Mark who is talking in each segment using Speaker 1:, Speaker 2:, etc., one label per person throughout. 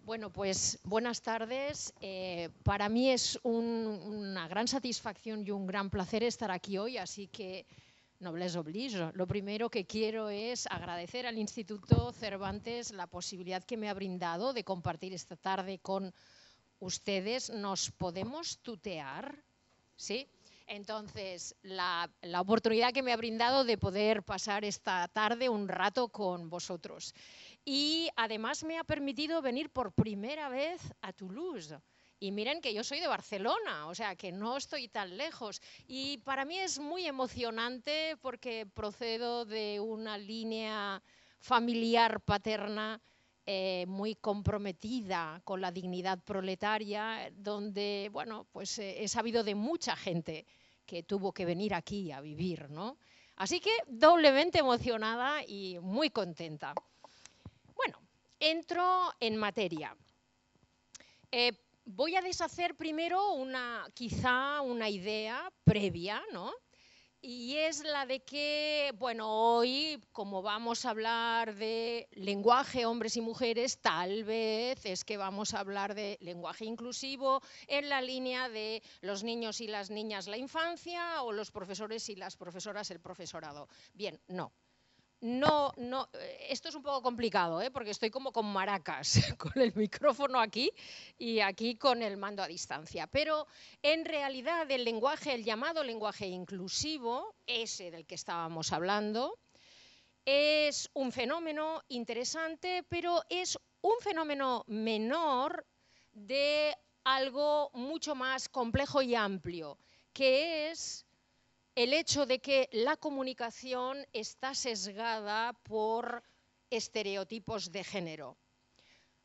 Speaker 1: Bueno, pues buenas tardes. Para mí es una gran satisfacción y un gran placer estar aquí hoy, así que noblesse oblige. Lo primero que quiero es agradecer al Instituto Cervantes la posibilidad que me ha brindado de compartir esta tarde con ustedes. ¿Nos podemos tutear? ¿Sí? Entonces, la oportunidad que me ha brindado de poder pasar esta tarde un rato con vosotros. Y además me ha permitido venir por primera vez a Toulouse. Y miren que yo soy de Barcelona, o sea que no estoy tan lejos. Y para mí es muy emocionante porque procedo de una línea familiar paterna muy comprometida con la dignidad proletaria, donde, bueno, pues he sabido de mucha gente que tuvo que venir aquí a vivir, ¿no? Así que doblemente emocionada y muy contenta. Bueno, entro en materia. Voy a deshacer primero quizá una idea previa, ¿no? Y es la de que, bueno, hoy, como vamos a hablar de lenguaje hombres y mujeres, tal vez es que vamos a hablar de lenguaje inclusivo en la línea de los niños y las niñas la infancia o los profesores y las profesoras el profesorado. Bien, no. No, esto es un poco complicado, porque estoy como con maracas, con el micrófono aquí y aquí con el mando a distancia. Pero en realidad el lenguaje, el llamado lenguaje inclusivo, ese del que estábamos hablando, es un fenómeno interesante, pero es un fenómeno menor de algo mucho más complejo y amplio, que es el hecho de que la comunicación está sesgada por estereotipos de género.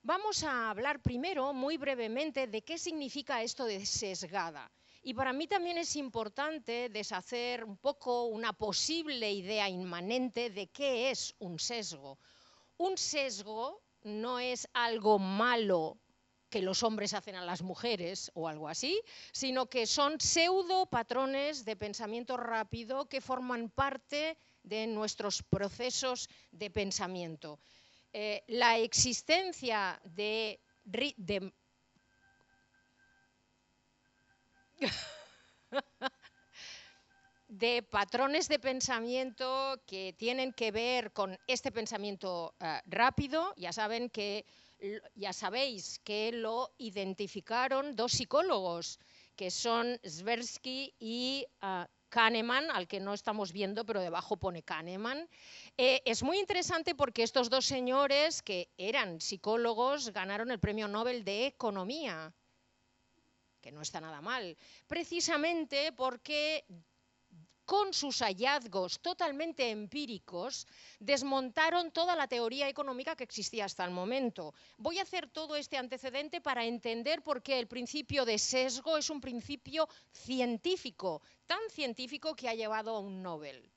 Speaker 1: Vamos a hablar primero, muy brevemente, de qué significa esto de sesgada. Y para mí también es importante deshacer un poco una posible idea inmanente de qué es un sesgo. Un sesgo no es algo malo que los hombres hacen a las mujeres o algo así, sino que son pseudo patrones de pensamiento rápido que forman parte de nuestros procesos de pensamiento. La existencia de patrones de pensamiento que tienen que ver con este pensamiento rápido, ya sabéis que lo identificaron dos psicólogos, que son Tversky y Kahneman, al que no estamos viendo, pero debajo pone Kahneman. Es muy interesante porque estos dos señores, que eran psicólogos, ganaron el Premio Nobel de Economía, que no está nada mal, precisamente porque con sus hallazgos totalmente empíricos, desmontaron toda la teoría económica que existía hasta el momento. Voy a hacer todo este antecedente para entender por qué el principio de sesgo es un principio científico, tan científico que ha llevado a un Nobel.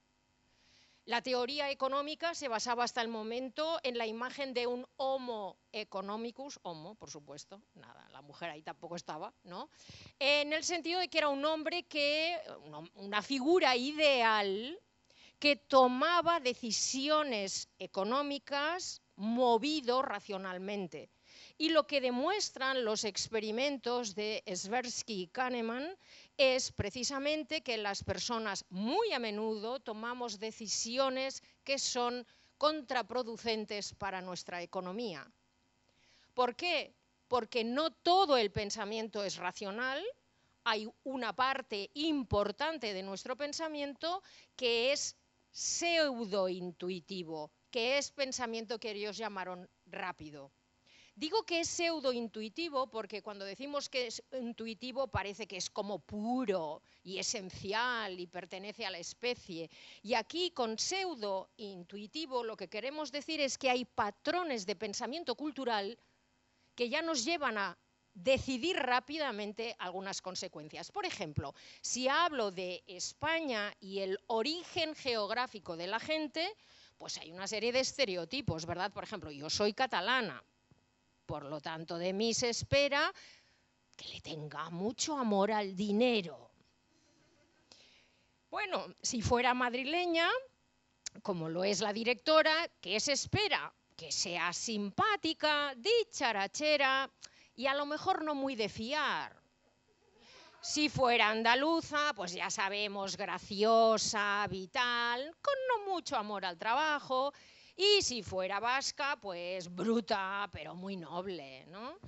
Speaker 1: La teoría económica se basaba hasta el momento en la imagen de un homo economicus, homo, por supuesto, nada, la mujer ahí tampoco estaba, ¿no? En el sentido de que era un hombre una figura ideal que tomaba decisiones económicas movido racionalmente. Y lo que demuestran los experimentos de Tversky y Kahneman es precisamente que las personas muy a menudo tomamos decisiones que son contraproducentes para nuestra economía. ¿Por qué? Porque no todo el pensamiento es racional. Hay una parte importante de nuestro pensamiento que es pseudointuitivo, que es pensamiento que ellos llamaron rápido. Digo que es pseudointuitivo porque cuando decimos que es intuitivo parece que es como puro y esencial y pertenece a la especie. Y aquí con pseudointuitivo lo que queremos decir es que hay patrones de pensamiento cultural que ya nos llevan a decidir rápidamente algunas consecuencias. Por ejemplo, si hablo de España y el origen geográfico de la gente, pues hay una serie de estereotipos, ¿verdad? Por ejemplo, yo soy catalana. Por lo tanto, de mí se espera que le tenga mucho amor al dinero. Bueno, si fuera madrileña, como lo es la directora, ¿qué se espera? Que sea simpática, dicharachera y a lo mejor no muy de fiar. Si fuera andaluza, pues ya sabemos, graciosa, vital, con no mucho amor al trabajo. Y si fuera vasca, pues bruta, pero muy noble, ¿no?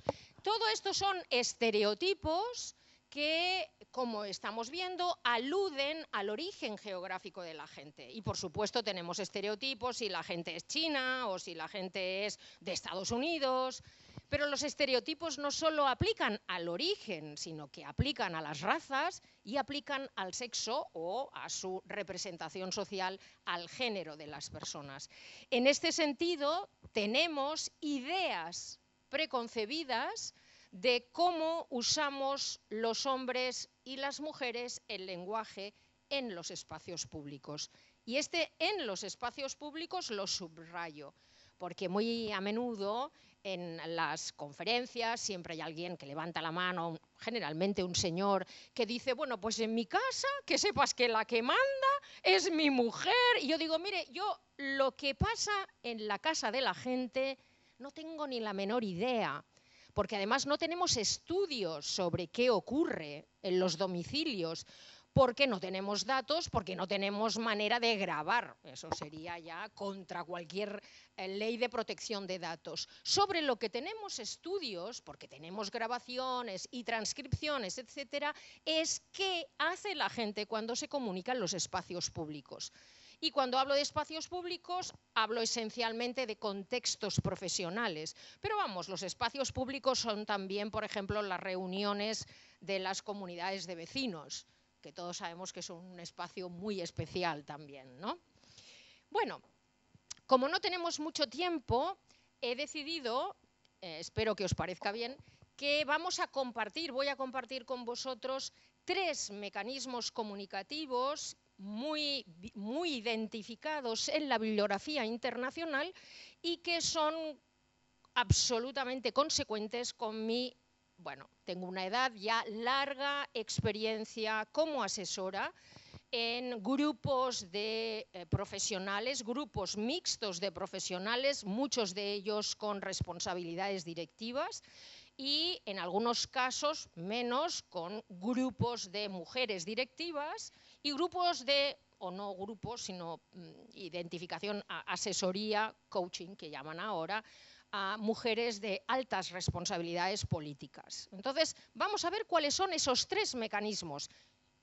Speaker 1: Todo esto son estereotipos que, como estamos viendo, aluden al origen geográfico de la gente. Y, por supuesto, tenemos estereotipos si la gente es china o si la gente es de Estados Unidos. Pero los estereotipos no solo aplican al origen, sino que aplican a las razas y aplican al sexo o a su representación social, al género de las personas. En este sentido, tenemos ideas preconcebidas de cómo usamos los hombres y las mujeres el lenguaje en los espacios públicos. Y en los espacios públicos lo subrayo, porque muy a menudo en las conferencias siempre hay alguien que levanta la mano, generalmente un señor, que dice, bueno, pues en mi casa, que sepas que la que manda es mi mujer. Y yo digo, mire, yo lo que pasa en la casa de la gente no tengo ni la menor idea, porque además no tenemos estudios sobre qué ocurre en los domicilios, porque no tenemos datos, porque no tenemos manera de grabar. Eso sería ya contra cualquier ley de protección de datos. Sobre lo que tenemos estudios, porque tenemos grabaciones y transcripciones, etcétera, es qué hace la gente cuando se comunica en los espacios públicos. Y cuando hablo de espacios públicos, hablo esencialmente de contextos profesionales. Pero vamos, los espacios públicos son también, por ejemplo, las reuniones de las comunidades de vecinos, que todos sabemos que es un espacio muy especial también, ¿no? Bueno, como no tenemos mucho tiempo, he decidido, espero que os parezca bien, que voy a compartir con vosotros 3 mecanismos comunicativos muy identificados en la bibliografía internacional y que son absolutamente consecuentes con mi, bueno, tengo una edad ya larga, experiencia como asesora en grupos de profesionales, grupos mixtos de profesionales, muchos de ellos con responsabilidades directivas, y en algunos casos menos con grupos de mujeres directivas y grupos de, o no grupos, sino identificación, asesoría, coaching, que llaman ahora, a mujeres de altas responsabilidades políticas. Entonces, vamos a ver cuáles son esos 3 mecanismos,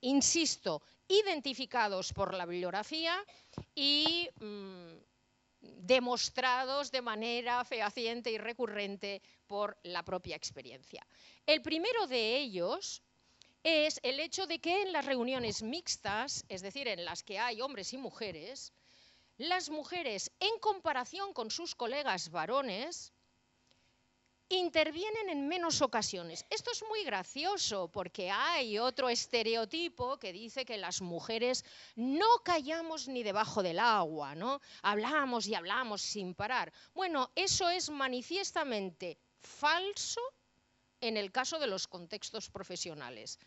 Speaker 1: insisto, identificados por la bibliografía y demostrados de manera fehaciente y recurrente por la propia experiencia. El primero de ellos es el hecho de que en las reuniones mixtas, es decir, en las que hay hombres y mujeres, las mujeres, en comparación con sus colegas varones, intervienen en menos ocasiones. Esto es muy gracioso porque hay otro estereotipo que dice que las mujeres no callamos ni debajo del agua, ¿no? Hablamos y hablamos sin parar. Bueno, eso es manifiestamente falso en el caso de los contextos profesionales.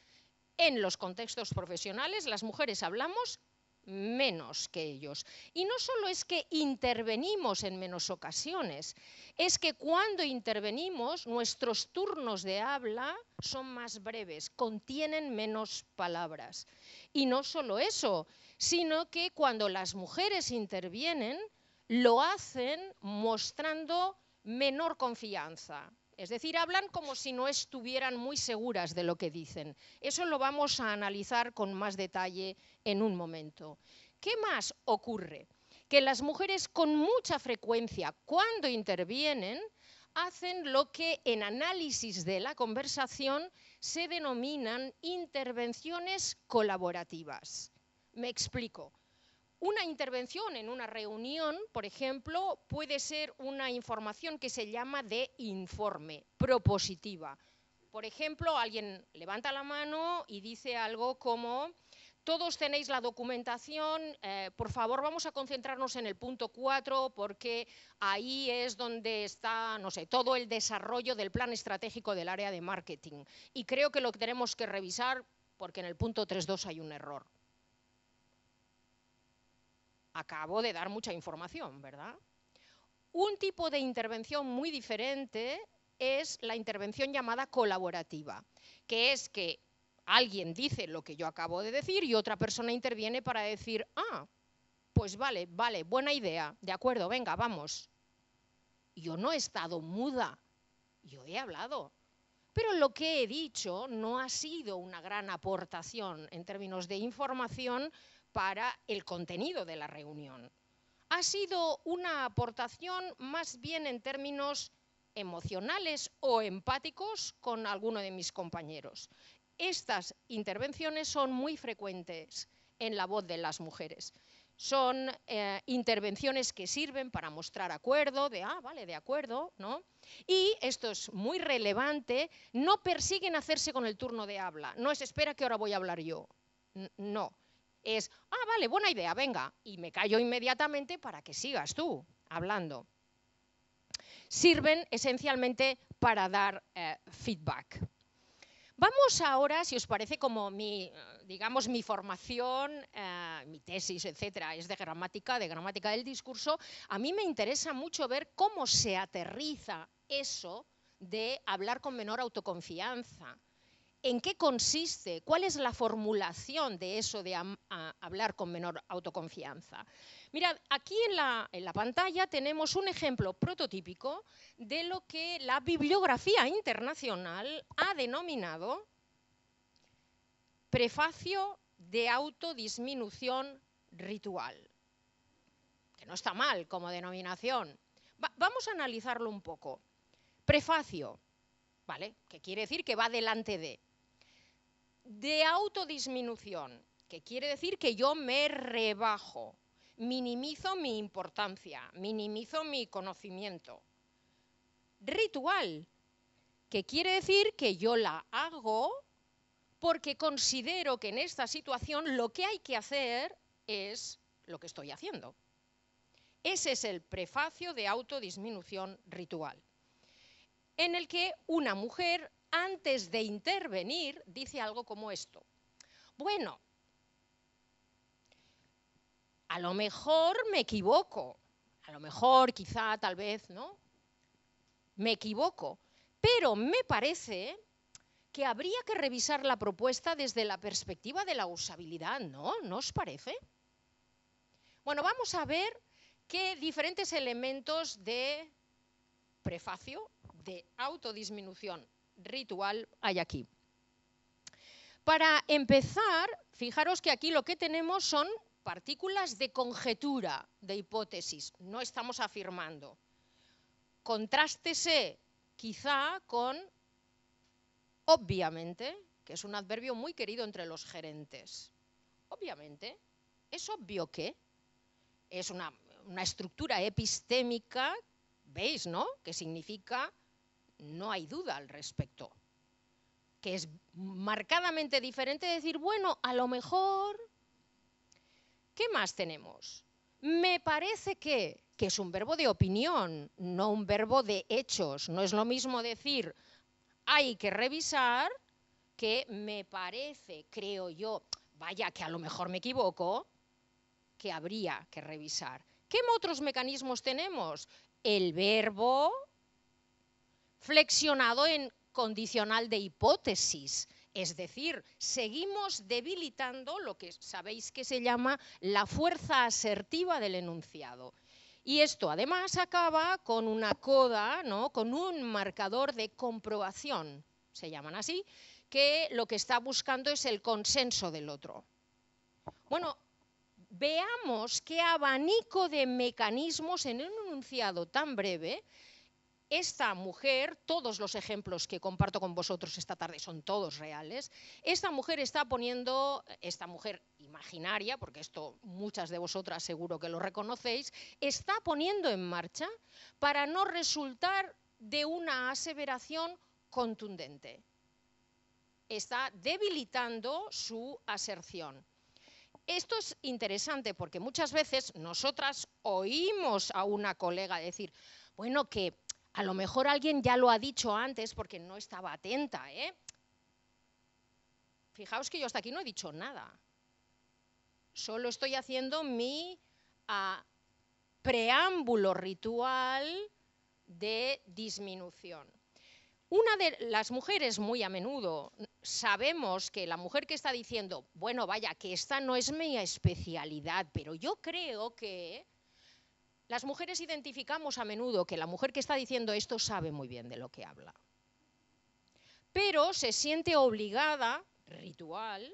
Speaker 1: En los contextos profesionales las mujeres hablamos menos que ellos. Y no solo es que intervenimos en menos ocasiones, es que cuando intervenimos nuestros turnos de habla son más breves, contienen menos palabras. Y no solo eso, sino que cuando las mujeres intervienen, lo hacen mostrando menor confianza. Es decir, hablan como si no estuvieran muy seguras de lo que dicen. Eso lo vamos a analizar con más detalle en un momento. ¿Qué más ocurre? Que las mujeres con mucha frecuencia, cuando intervienen, hacen lo que en análisis de la conversación se denominan intervenciones colaborativas. Me explico. Una intervención en una reunión, por ejemplo, puede ser una información que se llama de informe, propositiva. Por ejemplo, alguien levanta la mano y dice algo como: Todos tenéis la documentación, por favor vamos a concentrarnos en el punto 4 porque ahí es donde está, no sé, todo el desarrollo del plan estratégico del área de marketing. Y creo que lo tenemos que revisar porque en el punto 3.2 hay un error. Acabo de dar mucha información, ¿verdad? Un tipo de intervención muy diferente es la intervención llamada colaborativa, que es que alguien dice lo que yo acabo de decir y otra persona interviene para decir, ah, pues vale, buena idea, de acuerdo, venga, vamos. Yo no he estado muda, yo he hablado. Pero lo que he dicho no ha sido una gran aportación en términos de información para el contenido de la reunión. Ha sido una aportación más bien en términos emocionales o empáticos con alguno de mis compañeros. Estas intervenciones son muy frecuentes en la voz de las mujeres. Son intervenciones que sirven para mostrar acuerdo, vale, de acuerdo, ¿no? Y esto es muy relevante, no persiguen hacerse con el turno de habla, no es espera que ahora voy a hablar yo, no. Es, vale, buena idea, venga, y me callo inmediatamente para que sigas tú hablando. Sirven esencialmente para dar feedback. Vamos ahora, si os parece, como mi formación, mi tesis, etcétera, es de gramática del discurso, a mí me interesa mucho ver cómo se aterriza eso de hablar con menor autoconfianza. ¿En qué consiste? ¿Cuál es la formulación de eso de hablar con menor autoconfianza? Mirad, aquí en la pantalla tenemos un ejemplo prototípico de lo que la bibliografía internacional ha denominado prefacio de autodisminución ritual. Que no está mal como denominación. Vamos a analizarlo un poco. Prefacio, ¿vale? Que quiere decir que va delante de autodisminución, que quiere decir que yo me rebajo, minimizo mi importancia, minimizo mi conocimiento. Ritual, que quiere decir que yo la hago porque considero que en esta situación lo que hay que hacer es lo que estoy haciendo. Ese es el prefacio de autodisminución ritual, en el que una mujer, antes de intervenir, dice algo como esto. Bueno, a lo mejor me equivoco, a lo mejor, quizá, tal vez, ¿no? Me equivoco, pero me parece que habría que revisar la propuesta desde la perspectiva de la usabilidad, ¿no? ¿No os parece? Bueno, vamos a ver qué diferentes elementos de prefacio, de autodisminución ritual hay aquí. Para empezar, fijaros que aquí lo que tenemos son partículas de conjetura, de hipótesis, no estamos afirmando. Contrástese quizá con obviamente, que es un adverbio muy querido entre los gerentes. Obviamente, ¿es obvio que? Es una estructura epistémica, ¿veis, no? Que significa no hay duda al respecto. Que es marcadamente diferente de decir, bueno, a lo mejor, ¿qué más tenemos? Me parece que es un verbo de opinión, no un verbo de hechos. No es lo mismo decir, hay que revisar, que me parece, creo yo, vaya que a lo mejor me equivoco, que habría que revisar. ¿Qué otros mecanismos tenemos? El verbo flexionado en condicional de hipótesis, es decir, seguimos debilitando lo que sabéis que se llama la fuerza asertiva del enunciado. Y esto además acaba con una coda, ¿no? Con un marcador de comprobación, se llaman así, que lo que está buscando es el consenso del otro. Bueno, veamos qué abanico de mecanismos en un enunciado tan breve. Esta mujer, todos los ejemplos que comparto con vosotros esta tarde son todos reales, esta mujer está poniendo, esta mujer imaginaria, porque esto muchas de vosotras seguro que lo reconocéis, está poniendo en marcha para no resultar de una aseveración contundente. Está debilitando su aserción. Esto es interesante porque muchas veces nosotras oímos a una colega decir, bueno, que a lo mejor alguien ya lo ha dicho antes porque no estaba atenta, ¿eh? Fijaos que yo hasta aquí no he dicho nada. Solo estoy haciendo mi preámbulo ritual de disminución. Una de las mujeres muy a menudo sabemos que la mujer que está diciendo, bueno, vaya, que esta no es mi especialidad, pero yo creo que las mujeres identificamos a menudo que la mujer que está diciendo esto sabe muy bien de lo que habla. Pero se siente obligada, ritual,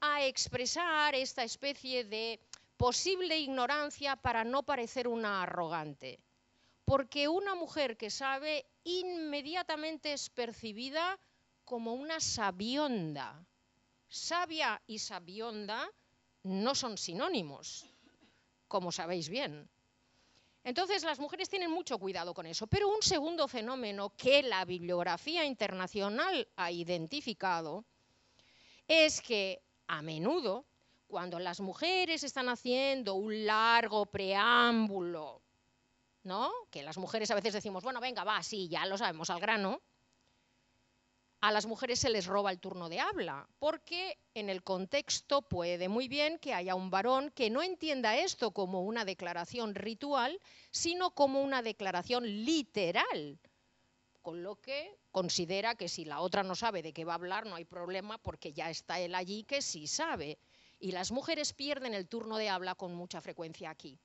Speaker 1: a expresar esta especie de posible ignorancia para no parecer una arrogante. Porque una mujer que sabe inmediatamente es percibida como una sabionda. Sabia y sabionda no son sinónimos, como sabéis bien. Entonces las mujeres tienen mucho cuidado con eso. Pero un segundo fenómeno que la bibliografía internacional ha identificado es que a menudo, cuando las mujeres están haciendo un largo preámbulo, ¿no? Que las mujeres a veces decimos, bueno, venga, va, sí, ya lo sabemos, al grano, a las mujeres se les roba el turno de habla, porque en el contexto puede muy bien que haya un varón que no entienda esto como una declaración ritual, sino como una declaración literal, con lo que considera que si la otra no sabe de qué va a hablar no hay problema porque ya está él allí que sí sabe. Y las mujeres pierden el turno de habla con mucha frecuencia aquí.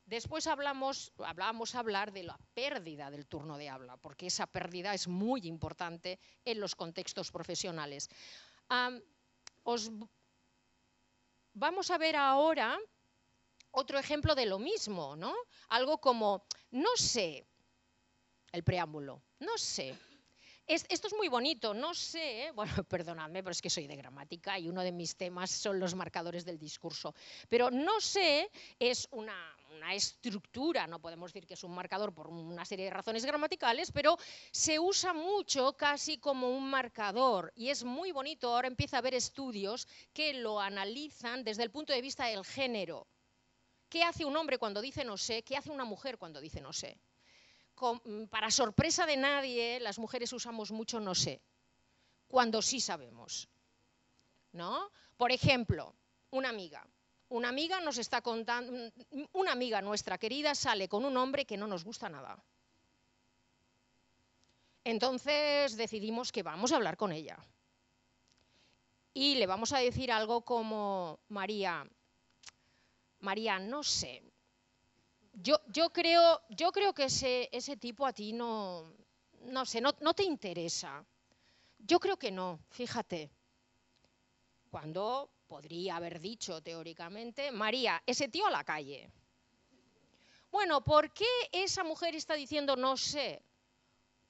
Speaker 1: Después hablábamos hablar de la pérdida del turno de habla, porque esa pérdida es muy importante en los contextos profesionales. Vamos a ver ahora otro ejemplo de lo mismo, ¿no? Algo como, no sé, el preámbulo, no sé. Esto es muy bonito, no sé, bueno, perdonadme, pero es que soy de gramática y uno de mis temas son los marcadores del discurso. Pero no sé es una estructura, no podemos decir que es un marcador por una serie de razones gramaticales, pero se usa mucho casi como un marcador y es muy bonito. Ahora empieza a haber estudios que lo analizan desde el punto de vista del género. ¿Qué hace un hombre cuando dice no sé? ¿Qué hace una mujer cuando dice no sé? Para sorpresa de nadie, las mujeres usamos mucho no sé, cuando sí sabemos, ¿no? Por ejemplo, una amiga nos está contando, una amiga nuestra querida sale con un hombre que no nos gusta nada. Entonces decidimos que vamos a hablar con ella. Y le vamos a decir algo como, María, no sé, yo creo que ese tipo a ti no sé, no te interesa. Yo creo que no, fíjate. Cuando podría haber dicho teóricamente, María, ese tío a la calle. Bueno, ¿por qué esa mujer está diciendo no sé?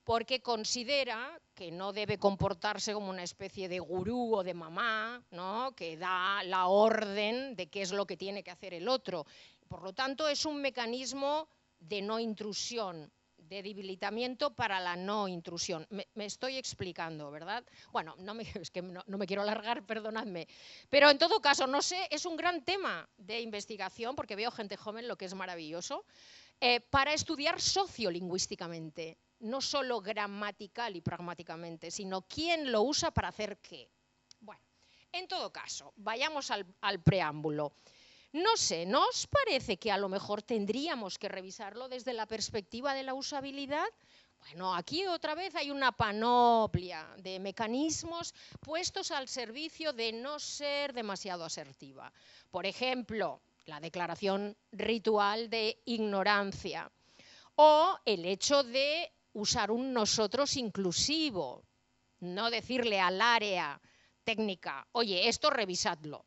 Speaker 1: Porque considera que no debe comportarse como una especie de gurú o de mamá, ¿no? Que da la orden de qué es lo que tiene que hacer el otro. Por lo tanto, es un mecanismo de no intrusión, de debilitamiento para la no intrusión. Me estoy explicando, ¿verdad? Bueno, es que no me quiero alargar, perdonadme. Pero en todo caso, no sé, es un gran tema de investigación, porque veo gente joven, lo que es maravilloso, para estudiar sociolingüísticamente, no solo gramatical y pragmáticamente, sino quién lo usa para hacer qué. Bueno, en todo caso, vayamos al preámbulo. No sé, ¿no os parece que a lo mejor tendríamos que revisarlo desde la perspectiva de la usabilidad? Bueno, aquí otra vez hay una panoplia de mecanismos puestos al servicio de no ser demasiado asertiva. Por ejemplo, la declaración ritual de ignorancia o el hecho de usar un nosotros inclusivo, no decirle al área técnica, oye, esto revisadlo.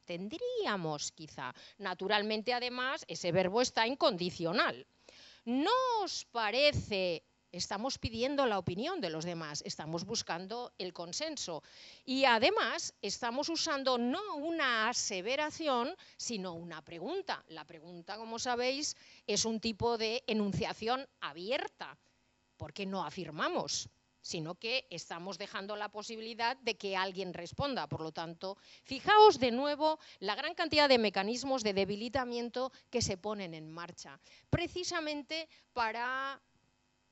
Speaker 1: Tendríamos quizá. Naturalmente, además, ese verbo está en condicional. ¿No os parece? Estamos pidiendo la opinión de los demás, estamos buscando el consenso. Y además, estamos usando no una aseveración, sino una pregunta. La pregunta, como sabéis, es un tipo de enunciación abierta, porque no afirmamos. sino que estamos dejando la posibilidad de que alguien responda. Por lo tanto, fijaos de nuevo la gran cantidad de mecanismos de debilitamiento que se ponen en marcha, precisamente para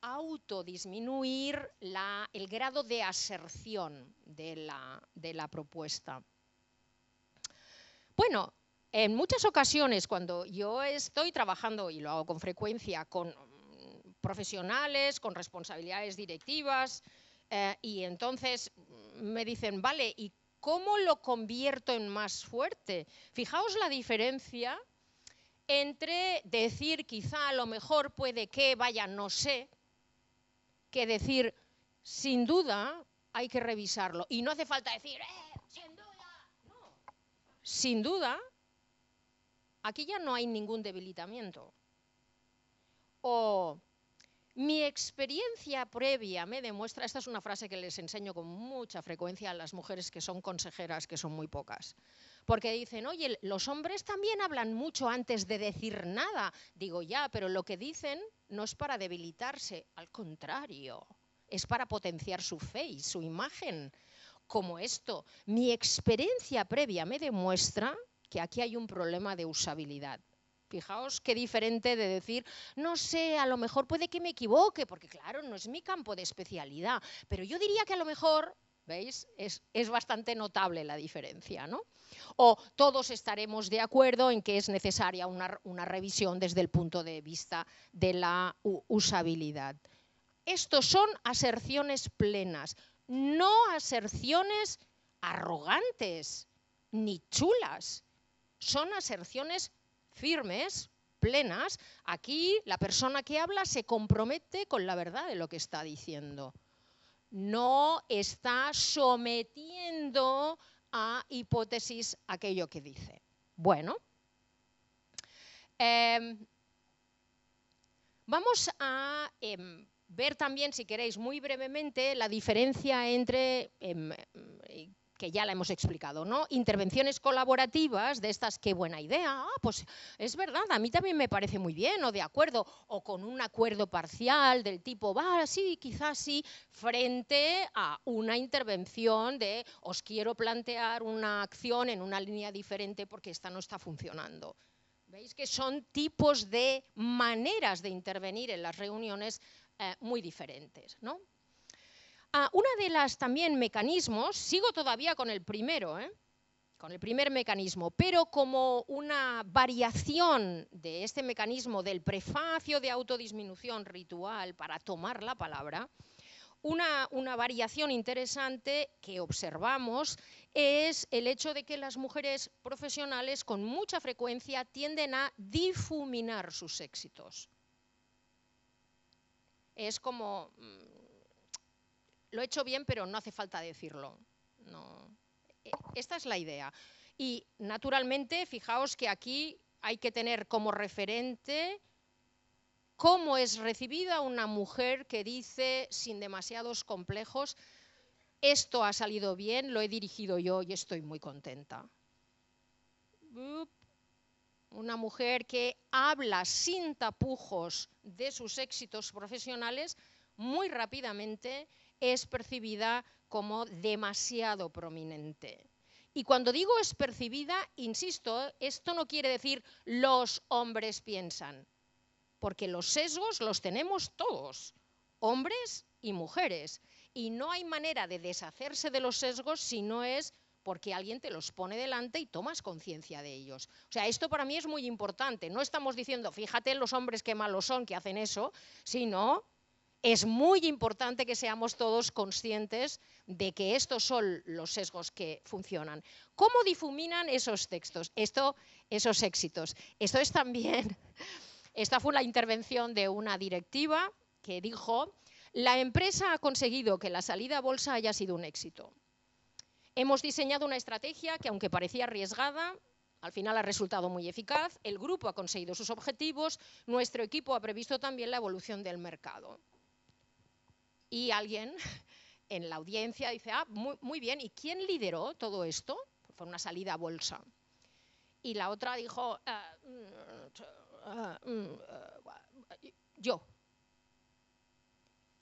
Speaker 1: autodisminuir el grado de aserción de la propuesta. Bueno, en muchas ocasiones cuando yo estoy trabajando, y lo hago con frecuencia, con profesionales, con responsabilidades directivas, y entonces me dicen, vale, ¿y cómo lo convierto en más fuerte? Fijaos la diferencia entre decir quizá a lo mejor puede que, vaya, no sé, que decir sin duda hay que revisarlo. Y no hace falta decir, sin duda, no. Sin duda, aquí ya no hay ningún debilitamiento. O mi experiencia previa me demuestra, esta es una frase que les enseño con mucha frecuencia a las mujeres que son consejeras, que son muy pocas, porque dicen, oye, los hombres también hablan mucho antes de decir nada. Digo, ya, pero lo que dicen no es para debilitarse, al contrario, es para potenciar su face, su imagen. Como esto, mi experiencia previa me demuestra que aquí hay un problema de usabilidad. Fijaos qué diferente de decir, no sé, a lo mejor puede que me equivoque, porque claro, no es mi campo de especialidad, pero yo diría que a lo mejor, ¿veis? Es bastante notable la diferencia, ¿no? O todos estaremos de acuerdo en que es necesaria una revisión desde el punto de vista de la usabilidad. Estos son aserciones plenas, no aserciones arrogantes ni chulas, son aserciones firmes, plenas. Aquí la persona que habla se compromete con la verdad de lo que está diciendo. No está sometiendo a hipótesis aquello que dice. Bueno, vamos a ver también, si queréis, muy brevemente la diferencia entre que ya la hemos explicado, ¿no? Intervenciones colaborativas, de estas, qué buena idea, pues es verdad, a mí también me parece muy bien, o de acuerdo, o con un acuerdo parcial del tipo, va, sí, quizás sí, frente a una intervención de, os quiero plantear una acción en una línea diferente porque esta no está funcionando. Veis que son tipos de maneras de intervenir en las reuniones muy diferentes, ¿no? Una de las también mecanismos, sigo todavía con el primero, con el primer mecanismo, pero como una variación de este mecanismo del prefacio de autodisminución ritual para tomar la palabra, una variación interesante que observamos es el hecho de que las mujeres profesionales con mucha frecuencia tienden a difuminar sus éxitos. Es como, lo he hecho bien, pero no hace falta decirlo. No. Esta es la idea. Y naturalmente, fijaos que aquí hay que tener como referente cómo es recibida una mujer que dice, sin demasiados complejos, esto ha salido bien, lo he dirigido yo y estoy muy contenta. Una mujer que habla sin tapujos de sus éxitos profesionales, muy rápidamente es percibida como demasiado prominente. Y cuando digo es percibida, insisto, esto no quiere decir los hombres piensan, porque los sesgos los tenemos todos, hombres y mujeres, y no hay manera de deshacerse de los sesgos si no es porque alguien te los pone delante y tomas conciencia de ellos. O sea, esto para mí es muy importante. No estamos diciendo, fíjate los hombres qué malos son que hacen eso, sino es muy importante que seamos todos conscientes de que estos son los sesgos que funcionan. ¿Cómo difuminan esos textos, esos éxitos? Esto es también, esta fue la intervención de una directiva que dijo, la empresa ha conseguido que la salida a bolsa haya sido un éxito. Hemos diseñado una estrategia que, aunque parecía arriesgada, al final ha resultado muy eficaz, el grupo ha conseguido sus objetivos, nuestro equipo ha previsto también la evolución del mercado. Y alguien en la audiencia dice, muy bien, ¿y quién lideró todo esto? Fue una salida a bolsa. Y la otra dijo, yo.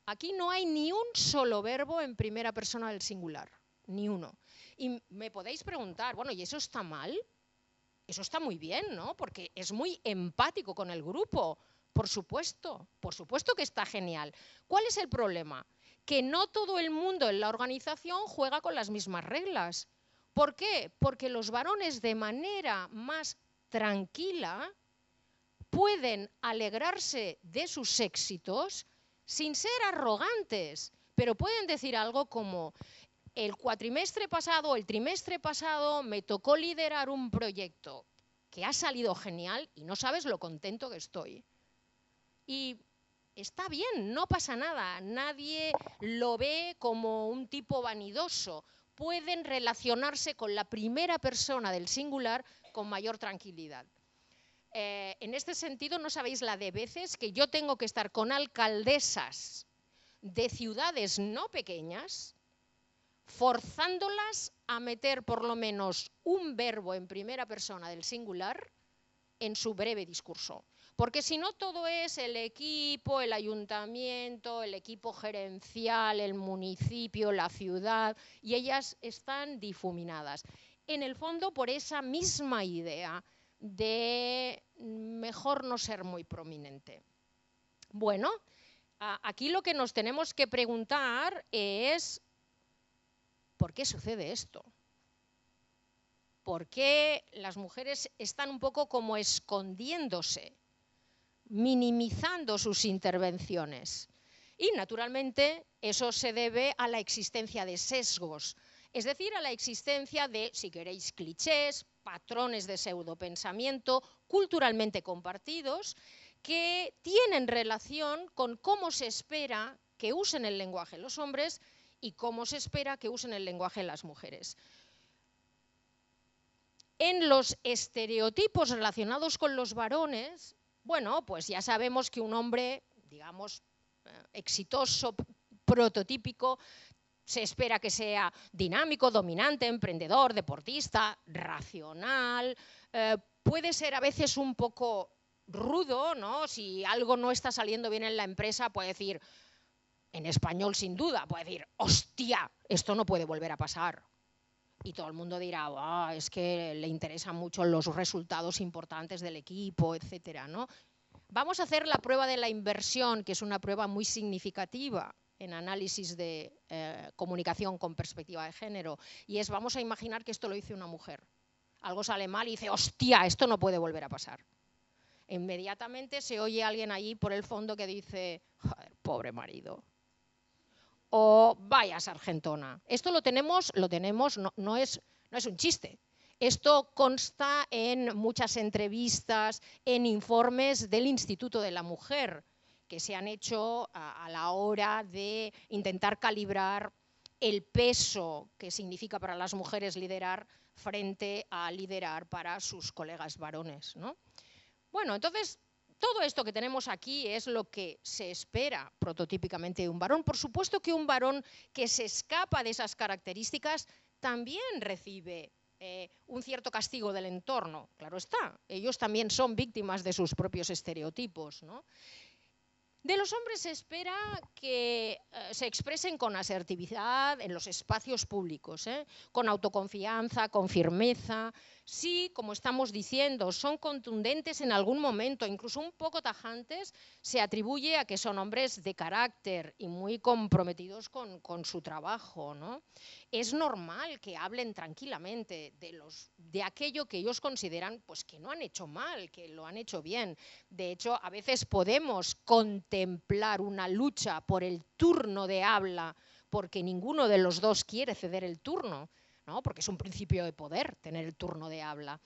Speaker 1: Aquí no hay ni un solo verbo en primera persona del singular, ni uno. Y me podéis preguntar, bueno, ¿y eso está mal? Eso está muy bien, ¿no? Porque es muy empático con el grupo. Por supuesto que está genial. ¿Cuál es el problema? Que no todo el mundo en la organización juega con las mismas reglas. ¿Por qué? Porque los varones de manera más tranquila pueden alegrarse de sus éxitos sin ser arrogantes, pero pueden decir algo como: el cuatrimestre pasado, el trimestre pasado, me tocó liderar un proyecto que ha salido genial y no sabes lo contento que estoy. Y está bien, no pasa nada, nadie lo ve como un tipo vanidoso. Pueden relacionarse con la primera persona del singular con mayor tranquilidad. En este sentido, no sabéis la de veces que yo tengo que estar con alcaldesas de ciudades no pequeñas, forzándolas a meter por lo menos un verbo en primera persona del singular en su breve discurso. Porque si no, todo es el equipo, el ayuntamiento, el equipo gerencial, el municipio, la ciudad, y ellas están difuminadas. En el fondo, por esa misma idea de mejor no ser muy prominente. Bueno, aquí lo que nos tenemos que preguntar es: ¿por qué sucede esto? ¿Por qué las mujeres están un poco como escondiéndose, minimizando sus intervenciones? Y naturalmente eso se debe a la existencia de sesgos, es decir, a la existencia de, si queréis, clichés, patrones de pseudopensamiento culturalmente compartidos que tienen relación con cómo se espera que usen el lenguaje los hombres y cómo se espera que usen el lenguaje las mujeres. En los estereotipos relacionados con los varones, bueno, pues ya sabemos que un hombre, digamos, exitoso, prototípico, se espera que sea dinámico, dominante, emprendedor, deportista, racional, puede ser a veces un poco rudo, ¿no? Si algo no está saliendo bien en la empresa, puede decir, en español sin duda, puede decir: hostia, esto no puede volver a pasar. Y todo el mundo dirá: oh, es que le interesan mucho los resultados importantes del equipo, etcétera, ¿no? Vamos a hacer la prueba de la inversión, que es una prueba muy significativa en análisis de comunicación con perspectiva de género, y es: vamos a imaginar que esto lo hizo una mujer. Algo sale mal y dice: hostia, esto no puede volver a pasar. Inmediatamente se oye alguien allí por el fondo que dice: joder, pobre marido. O vaya sargentona. Esto lo tenemos, no es un chiste. Esto consta en muchas entrevistas, en informes del Instituto de la Mujer, que se han hecho a la hora de intentar calibrar el peso que significa para las mujeres liderar frente a liderar para sus colegas varones, ¿no? Bueno, entonces, todo esto que tenemos aquí es lo que se espera prototípicamente de un varón. Por supuesto que un varón que se escapa de esas características también recibe un cierto castigo del entorno. Claro está, ellos también son víctimas de sus propios estereotipos, ¿no? De los hombres se espera que se expresen con asertividad en los espacios públicos, con autoconfianza, con firmeza. Si, como estamos diciendo, son contundentes en algún momento, incluso un poco tajantes, se atribuye a que son hombres de carácter y muy comprometidos con su trabajo, ¿no? Es normal que hablen tranquilamente de aquello que ellos consideran pues, que no han hecho mal, que lo han hecho bien. De hecho, a veces podemos contemplar una lucha por el turno de habla porque ninguno de los dos quiere ceder el turno, ¿no? Porque es un principio de poder tener el turno de habla.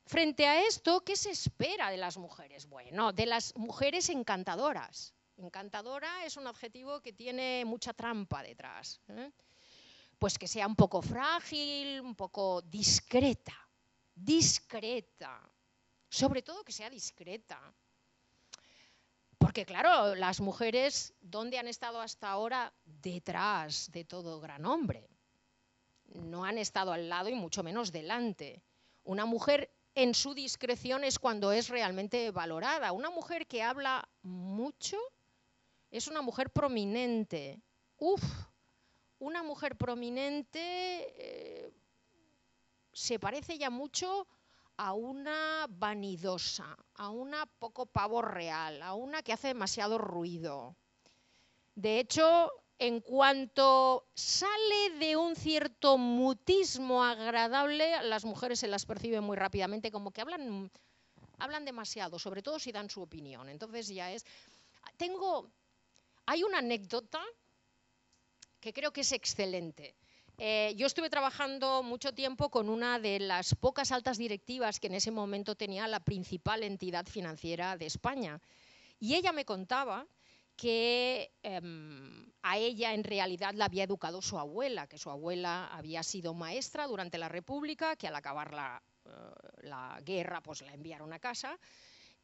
Speaker 1: Frente a esto, ¿qué se espera de las mujeres? Bueno, de las mujeres encantadoras. Encantadora es un adjetivo que tiene mucha trampa detrás, pues que sea un poco frágil, un poco discreta, sobre todo que sea discreta. Porque claro, las mujeres, ¿dónde han estado hasta ahora? Detrás de todo gran hombre. No han estado al lado y mucho menos delante. Una mujer en su discreción es cuando es realmente valorada. Una mujer que habla mucho es una mujer prominente. Uf, una mujer prominente se parece ya mucho a una vanidosa, a una poco pavo real, a una que hace demasiado ruido. De hecho, en cuanto sale de un cierto mutismo agradable, a las mujeres se las percibe muy rápidamente, como que hablan demasiado, sobre todo si dan su opinión. Entonces ya es... Hay una anécdota que creo que es excelente. Yo estuve trabajando mucho tiempo con una de las pocas altas directivas que en ese momento tenía la principal entidad financiera de España. Y ella me contaba que a ella en realidad la había educado su abuela, que su abuela había sido maestra durante la República, que al acabar la guerra pues la enviaron a casa,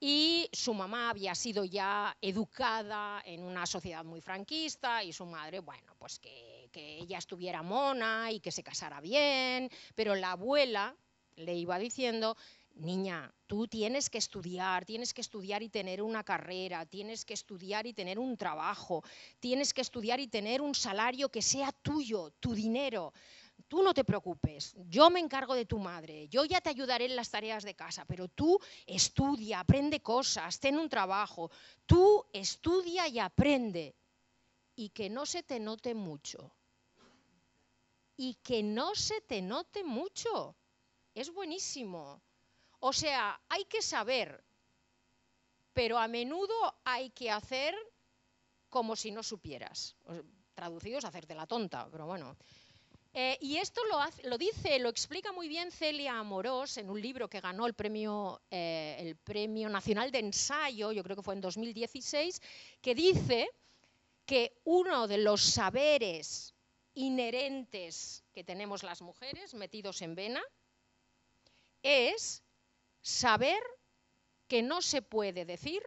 Speaker 1: y su mamá había sido ya educada en una sociedad muy franquista y su madre, bueno, pues que ella estuviera mona y que se casara bien, pero la abuela le iba diciendo: niña, tú tienes que estudiar y tener una carrera, tienes que estudiar y tener un trabajo, tienes que estudiar y tener un salario que sea tuyo, tu dinero. Tú no te preocupes, yo me encargo de tu madre, yo ya te ayudaré en las tareas de casa, pero tú estudia, aprende cosas, ten un trabajo, tú estudia y aprende. Y que no se te note mucho. Y que no se te note mucho. Es buenísimo. O sea, hay que saber, pero a menudo hay que hacer como si no supieras. Traducido es hacerte la tonta, pero bueno. Y esto lo explica muy bien Celia Amorós en un libro que ganó el Premio Nacional de Ensayo, yo creo que fue en 2016, que dice que uno de los saberes inherentes que tenemos las mujeres metidos en vena es saber que no se puede decir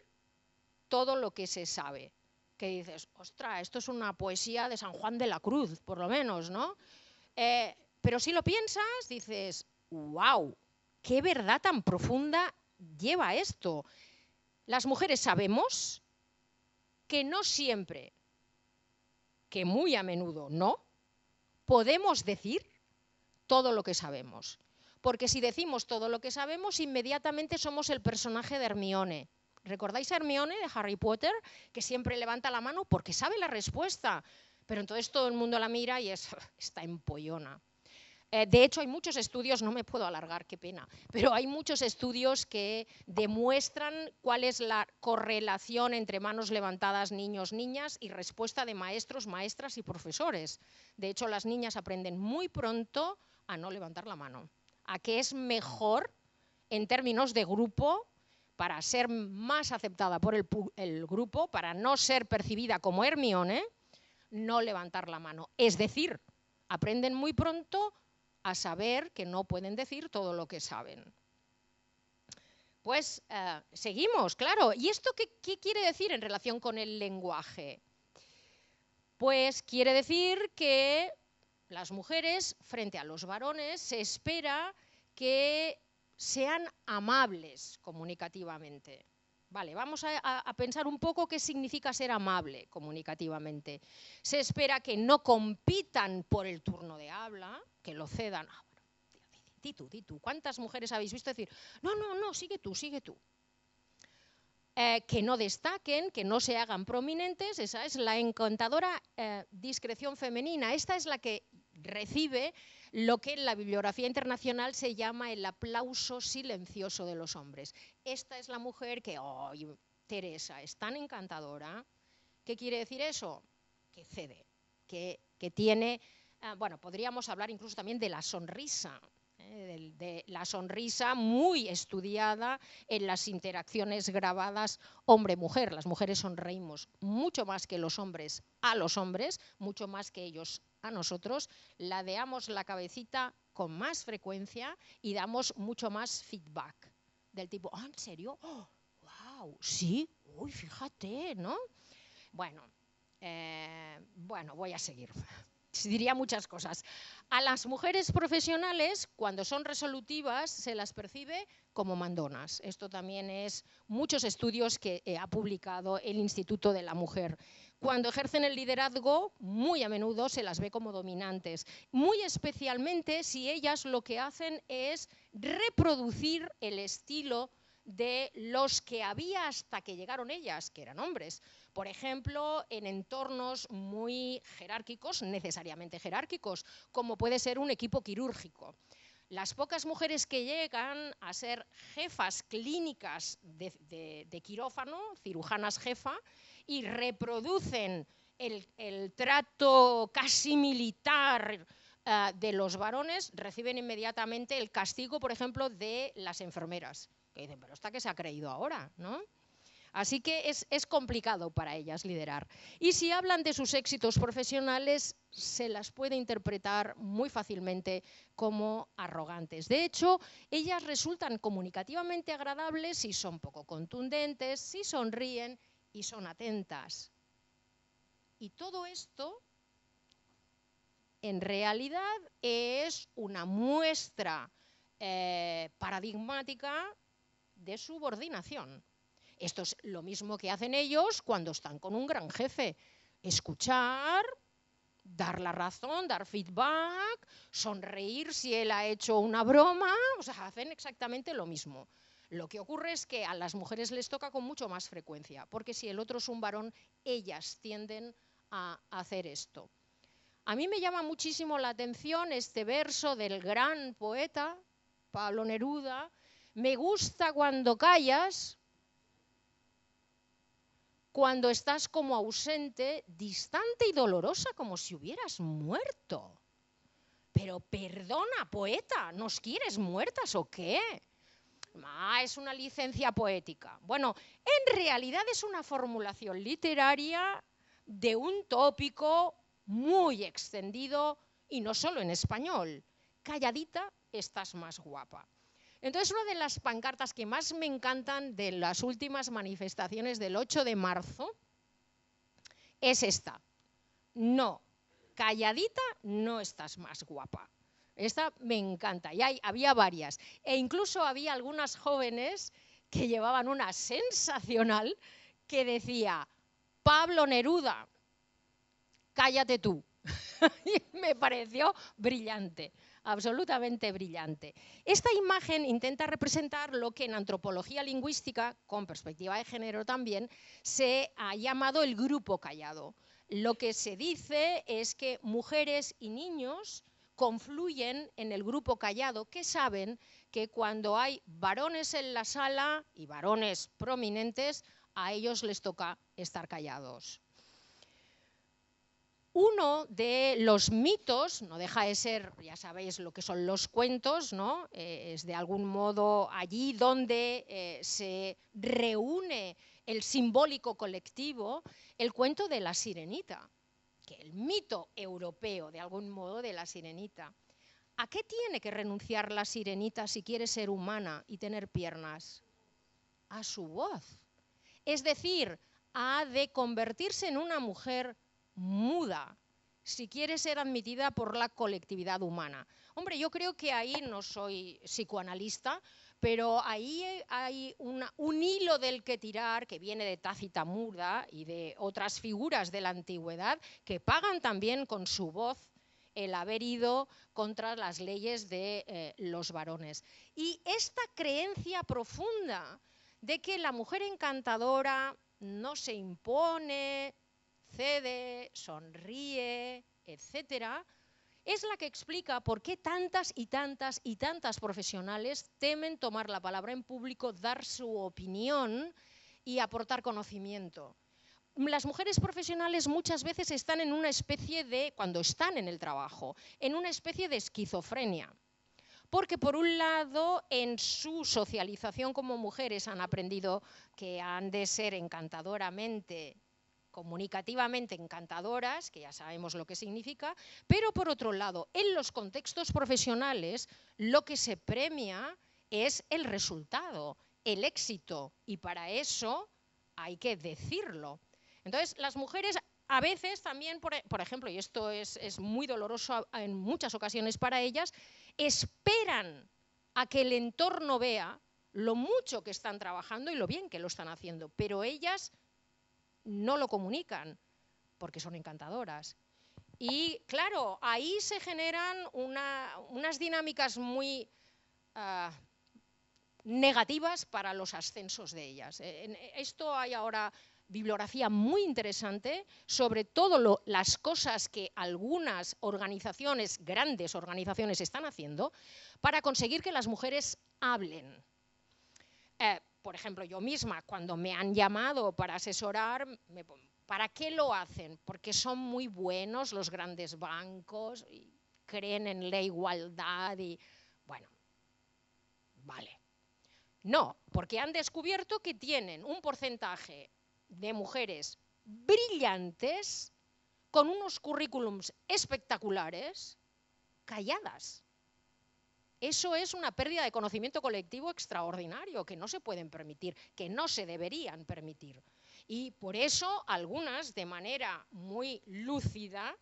Speaker 1: todo lo que se sabe. Que dices, ostras, esto es una poesía de San Juan de la Cruz, por lo menos, ¿no? Pero si lo piensas, dices, wow, qué verdad tan profunda lleva esto. Las mujeres sabemos que no siempre, que muy a menudo no, podemos decir todo lo que sabemos. Porque si decimos todo lo que sabemos, inmediatamente somos el personaje de Hermione. ¿Recordáis a Hermione de Harry Potter? Que siempre levanta la mano porque sabe la respuesta. Pero entonces todo el mundo la mira y está empollona. De hecho, hay muchos estudios, no me puedo alargar, qué pena, pero hay muchos estudios que demuestran cuál es la correlación entre manos levantadas, niños, niñas, y respuesta de maestros, maestras y profesores. De hecho, las niñas aprenden muy pronto a no levantar la mano, a que es mejor en términos de grupo, para ser más aceptada por el grupo, para no ser percibida como Hermione, no levantar la mano. Es decir, aprenden muy pronto a saber que no pueden decir todo lo que saben. Pues seguimos, claro. ¿Y esto qué quiere decir en relación con el lenguaje? Pues quiere decir que las mujeres, frente a los varones, se espera que sean amables comunicativamente. Vale, vamos a pensar un poco qué significa ser amable comunicativamente. Se espera que no compitan por el turno de habla, que lo cedan. Di tú. ¿Cuántas mujeres habéis visto decir, no, sigue tú? Que no destaquen, que no se hagan prominentes, esa es la encantadora discreción femenina. Esta es la que recibe lo que en la bibliografía internacional se llama el aplauso silencioso de los hombres. Esta es la mujer que, Teresa, es tan encantadora. ¿Qué quiere decir eso? Que cede, que tiene, bueno, podríamos hablar incluso también de la sonrisa. De la sonrisa muy estudiada en las interacciones grabadas hombre-mujer. Las mujeres sonreímos mucho más que los hombres a los hombres, mucho más que ellos a nosotros. Ladeamos la cabecita con más frecuencia y damos mucho más feedback. Del tipo, ¿en serio? Oh, wow, sí, uy, fíjate, ¿no? Bueno, voy a seguir. Diría muchas cosas. A las mujeres profesionales, cuando son resolutivas, se las percibe como mandonas. Esto también es muchos estudios que ha publicado el Instituto de la Mujer. cuando ejercen el liderazgo, muy a menudo se las ve como dominantes, muy especialmente si ellas lo que hacen es reproducir el estilo de los que había hasta que llegaron ellas, que eran hombres. Por ejemplo, en entornos muy jerárquicos, necesariamente jerárquicos, como puede ser un equipo quirúrgico. Las pocas mujeres que llegan a ser jefas clínicas de quirófano, cirujanas jefa, y reproducen el trato casi militar de los varones, reciben inmediatamente el castigo, por ejemplo, de las enfermeras. Que dicen, pero esta que se ha creído ahora, ¿no? Así que es complicado para ellas liderar. Y si hablan de sus éxitos profesionales, se las puede interpretar muy fácilmente como arrogantes. De hecho, ellas resultan comunicativamente agradables si son poco contundentes, si sonríen y son atentas. Y todo esto, en realidad, es una muestra paradigmática de subordinación. Esto es lo mismo que hacen ellos cuando están con un gran jefe. Escuchar, dar la razón, dar feedback, sonreír si él ha hecho una broma, o sea, hacen exactamente lo mismo. Lo que ocurre es que a las mujeres les toca con mucho más frecuencia, porque si el otro es un varón, ellas tienden a hacer esto. A mí me llama muchísimo la atención este verso del gran poeta Pablo Neruda: me gusta cuando callas, cuando estás como ausente, distante y dolorosa, como si hubieras muerto. Pero perdona, poeta, ¿nos quieres muertas o qué? Es una licencia poética. Bueno, en realidad es una formulación literaria de un tópico muy extendido, y no solo en español. Calladita estás más guapa. Entonces, una de las pancartas que más me encantan de las últimas manifestaciones del 8 de marzo es esta: no, calladita no estás más guapa. Esta me encanta, y había varias. E incluso había algunas jóvenes que llevaban una sensacional que decía: Pablo Neruda, cállate tú. Y me pareció brillante, absolutamente brillante. Esta imagen intenta representar lo que en antropología lingüística, con perspectiva de género también, se ha llamado el grupo callado. Lo que se dice es que mujeres y niños confluyen en el grupo callado, que saben que cuando hay varones en la sala y varones prominentes, a ellos les toca estar callados. Uno de los mitos, no deja de ser, ya sabéis lo que son los cuentos, ¿no? Es de algún modo allí donde se reúne el simbólico colectivo, el cuento de la sirenita, que el mito europeo de algún modo de la sirenita. ¿A qué tiene que renunciar la sirenita si quiere ser humana y tener piernas? A su voz. Es decir, ha de convertirse en una mujer muda si quiere ser admitida por la colectividad humana. Hombre, yo creo que ahí, no soy psicoanalista, pero ahí hay un hilo del que tirar que viene de Tácita Muda y de otras figuras de la antigüedad que pagan también con su voz el haber ido contra las leyes de los varones. Y esta creencia profunda de que la mujer encantadora no se impone, cede, sonríe, etcétera, es la que explica por qué tantas y tantas y tantas profesionales temen tomar la palabra en público, dar su opinión y aportar conocimiento. Las mujeres profesionales muchas veces están en una especie de, cuando están en el trabajo, en una especie de esquizofrenia. Porque por un lado, en su socialización como mujeres han aprendido que han de ser encantadoramente, comunicativamente encantadoras, que ya sabemos lo que significa, pero por otro lado, en los contextos profesionales, lo que se premia es el resultado, el éxito, y para eso hay que decirlo. Entonces, las mujeres a veces también, por ejemplo, y esto es muy doloroso en muchas ocasiones para ellas, esperan a que el entorno vea lo mucho que están trabajando y lo bien que lo están haciendo, pero ellas no lo comunican. porque son encantadoras. Y claro, ahí se generan unas dinámicas muy negativas para los ascensos de ellas. En esto hay ahora bibliografía muy interesante sobre todo las cosas que algunas organizaciones, grandes organizaciones, están haciendo para conseguir que las mujeres hablen. Por ejemplo, yo misma, cuando me han llamado para asesorar, ¿para qué lo hacen? Porque son muy buenos los grandes bancos y creen en la igualdad y, bueno, vale. No, porque han descubierto que tienen un porcentaje de mujeres brillantes con unos currículums espectaculares calladas. Eso es una pérdida de conocimiento colectivo extraordinario que no se pueden permitir, que no se deberían permitir. Y por eso algunas, de manera muy lúcida,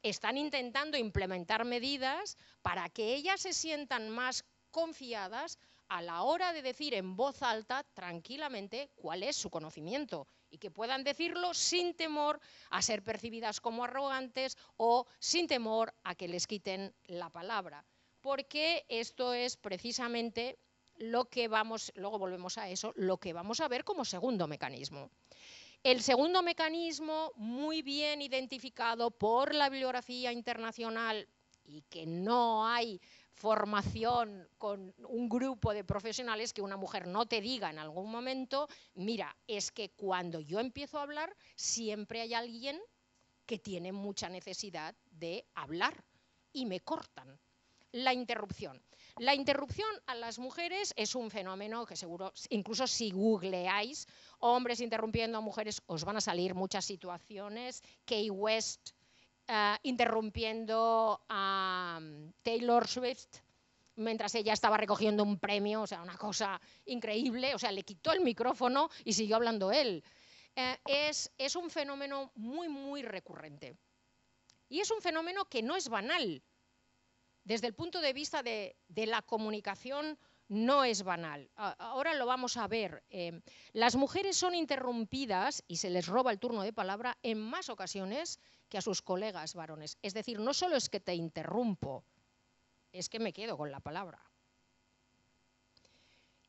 Speaker 1: están intentando implementar medidas para que ellas se sientan más confiadas a la hora de decir en voz alta, tranquilamente, cuál es su conocimiento y que puedan decirlo sin temor a ser percibidas como arrogantes o sin temor a que les quiten la palabra. Porque esto es precisamente lo que vamos, luego volvemos a eso, lo que vamos a ver como segundo mecanismo. El segundo mecanismo, muy bien identificado por la bibliografía internacional y que no hay formación con un grupo de profesionales, que una mujer no te diga en algún momento, mira, es que cuando yo empiezo a hablar siempre hay alguien que tiene mucha necesidad de hablar y me cortan. La interrupción. La interrupción a las mujeres es un fenómeno que seguro, incluso si googleáis hombres interrumpiendo a mujeres, os van a salir muchas situaciones. Kanye West interrumpiendo a Taylor Swift mientras ella estaba recogiendo un premio, o sea, una cosa increíble, o sea, le quitó el micrófono y siguió hablando él. Es un fenómeno muy, muy recurrente. Y es un fenómeno que no es banal. Desde el punto de vista de la comunicación, no es banal. Ahora lo vamos a ver. Las mujeres son interrumpidas y se les roba el turno de palabra en más ocasiones que a sus colegas varones. Es decir, no solo es que te interrumpo, es que me quedo con la palabra.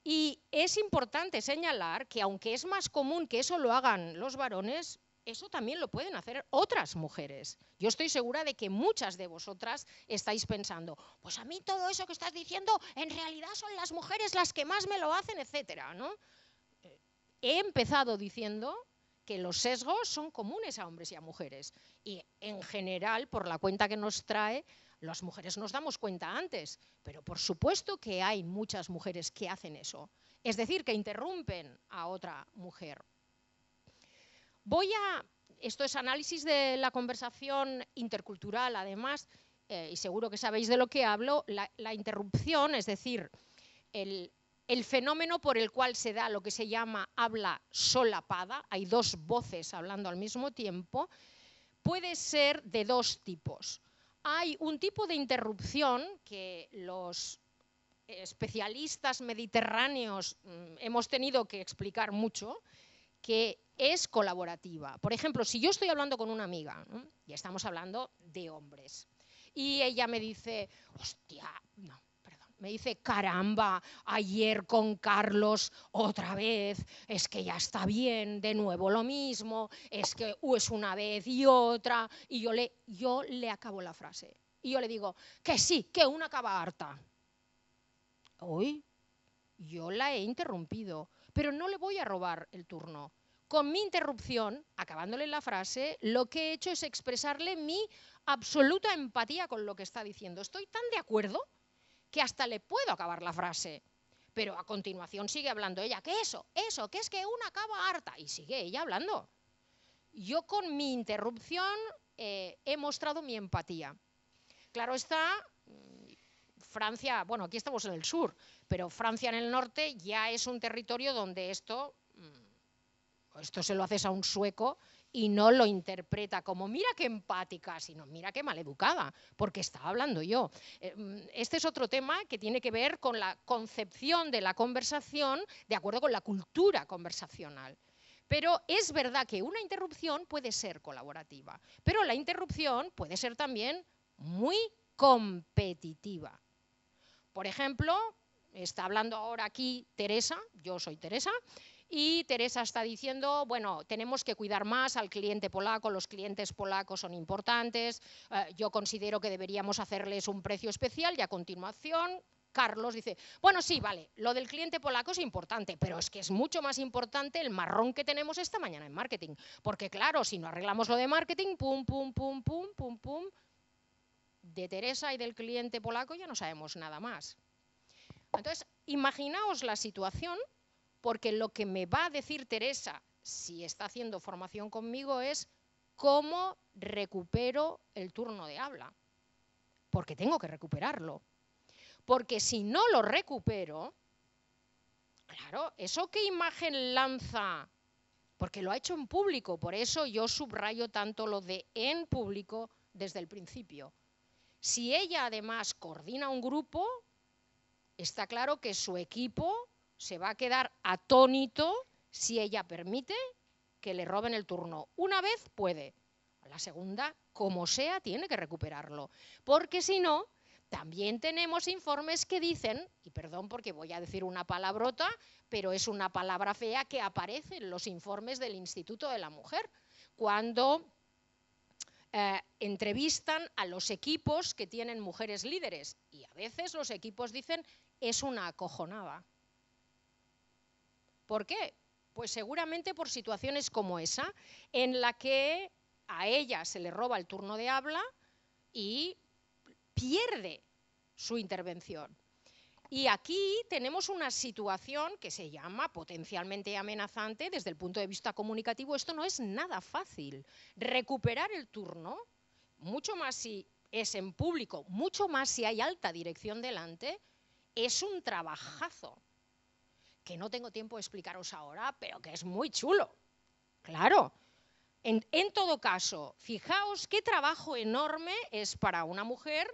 Speaker 1: Y es importante señalar que aunque es más común que eso lo hagan los varones, eso también lo pueden hacer otras mujeres. Yo estoy segura de que muchas de vosotras estáis pensando, pues a mí todo eso que estás diciendo, en realidad son las mujeres las que más me lo hacen, etcétera, ¿no? He empezado diciendo que los sesgos son comunes a hombres y a mujeres. Y en general, por la cuenta que nos trae, las mujeres nos damos cuenta antes. Pero por supuesto que hay muchas mujeres que hacen eso. Es decir, que interrumpen a otra mujer. Esto es análisis de la conversación intercultural, además, y seguro que sabéis de lo que hablo, la interrupción, es decir, el fenómeno por el cual se da lo que se llama habla solapada, hay dos voces hablando al mismo tiempo, puede ser de dos tipos. Hay un tipo de interrupción que los especialistas mediterráneos hemos tenido que explicar mucho, que es colaborativa. Por ejemplo, si yo estoy hablando con una amiga, ¿no? Y estamos hablando de hombres, y ella me dice, hostia, no, perdón, me dice, caramba, ayer con Carlos otra vez, es que ya está bien, de nuevo lo mismo, es que es una vez y otra, y yo le acabo la frase. Y yo le digo, que sí, que una acaba harta. Hoy yo la he interrumpido, pero no le voy a robar el turno. Con mi interrupción, acabándole la frase, lo que he hecho es expresarle mi absoluta empatía con lo que está diciendo. Estoy tan de acuerdo que hasta le puedo acabar la frase. Pero a continuación sigue hablando ella, que eso, que es que una acaba harta. Y sigue ella hablando. Yo con mi interrupción he mostrado mi empatía. Claro está, Francia, bueno, aquí estamos en el sur, pero Francia en el norte ya es un territorio donde esto se lo haces a un sueco y no lo interpreta como mira qué empática, sino mira qué maleducada, porque estaba hablando yo. Este es otro tema que tiene que ver con la concepción de la conversación de acuerdo con la cultura conversacional. Pero es verdad que una interrupción puede ser colaborativa, pero la interrupción puede ser también muy competitiva. Por ejemplo, está hablando ahora aquí Teresa, yo soy Teresa, y Teresa está diciendo, bueno, tenemos que cuidar más al cliente polaco, los clientes polacos son importantes, yo considero que deberíamos hacerles un precio especial y a continuación Carlos dice, bueno, sí, vale, lo del cliente polaco es importante, pero es que es mucho más importante el marrón que tenemos esta mañana en marketing, porque claro, si no arreglamos lo de marketing, pum, pum, pum, pum, pum, pum, de Teresa y del cliente polaco ya no sabemos nada más. Entonces, imaginaos la situación, porque lo que me va a decir Teresa, si está haciendo formación conmigo, es cómo recupero el turno de habla, porque tengo que recuperarlo. Porque si no lo recupero, claro, ¿eso qué imagen lanza? Porque lo ha hecho en público, por eso yo subrayo tanto lo de en público desde el principio. Si ella además coordina un grupo, está claro que su equipo se va a quedar atónito si ella permite que le roben el turno. Una vez puede, la segunda, como sea, tiene que recuperarlo, porque si no, también tenemos informes que dicen, y perdón porque voy a decir una palabrota, pero es una palabra fea que aparece en los informes del Instituto de la Mujer, cuando entrevistan a los equipos que tienen mujeres líderes, y a veces los equipos dicen, es una acojonada. ¿Por qué? Pues seguramente por situaciones como esa, en la que a ella se le roba el turno de habla y pierde su intervención. Y aquí tenemos una situación que se llama potencialmente amenazante desde el punto de vista comunicativo. Esto no es nada fácil. Recuperar el turno, mucho más si es en público, mucho más si hay alta dirección delante, es un trabajazo que no tengo tiempo de explicaros ahora, pero que es muy chulo. Claro. En todo caso, fijaos qué trabajo enorme es para una mujer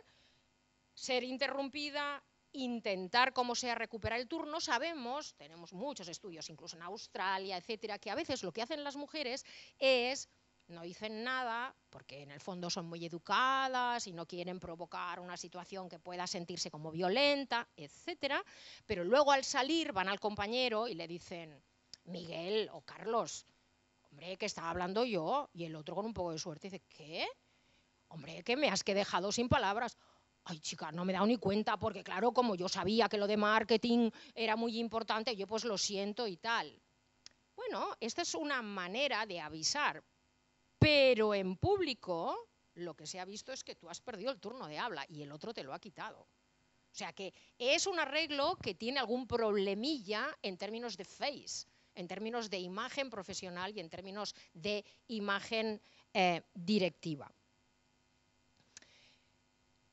Speaker 1: ser interrumpida, intentar como sea recuperar el turno. Sabemos, tenemos muchos estudios, incluso en Australia, etcétera, que a veces lo que hacen las mujeres es no dicen nada porque en el fondo son muy educadas y no quieren provocar una situación que pueda sentirse como violenta, etcétera, pero luego al salir van al compañero y le dicen, Miguel o Carlos, hombre, que estaba hablando yo, y el otro con un poco de suerte dice, ¿qué? Hombre, que me has dejado sin palabras. Ay, chica, no me he dado ni cuenta, porque claro, como yo sabía que lo de marketing era muy importante, yo pues lo siento y tal. Bueno, esta es una manera de avisar, pero en público lo que se ha visto es que tú has perdido el turno de habla y el otro te lo ha quitado. O sea que es un arreglo que tiene algún problemilla en términos de face, en términos de imagen profesional y en términos de imagen directiva.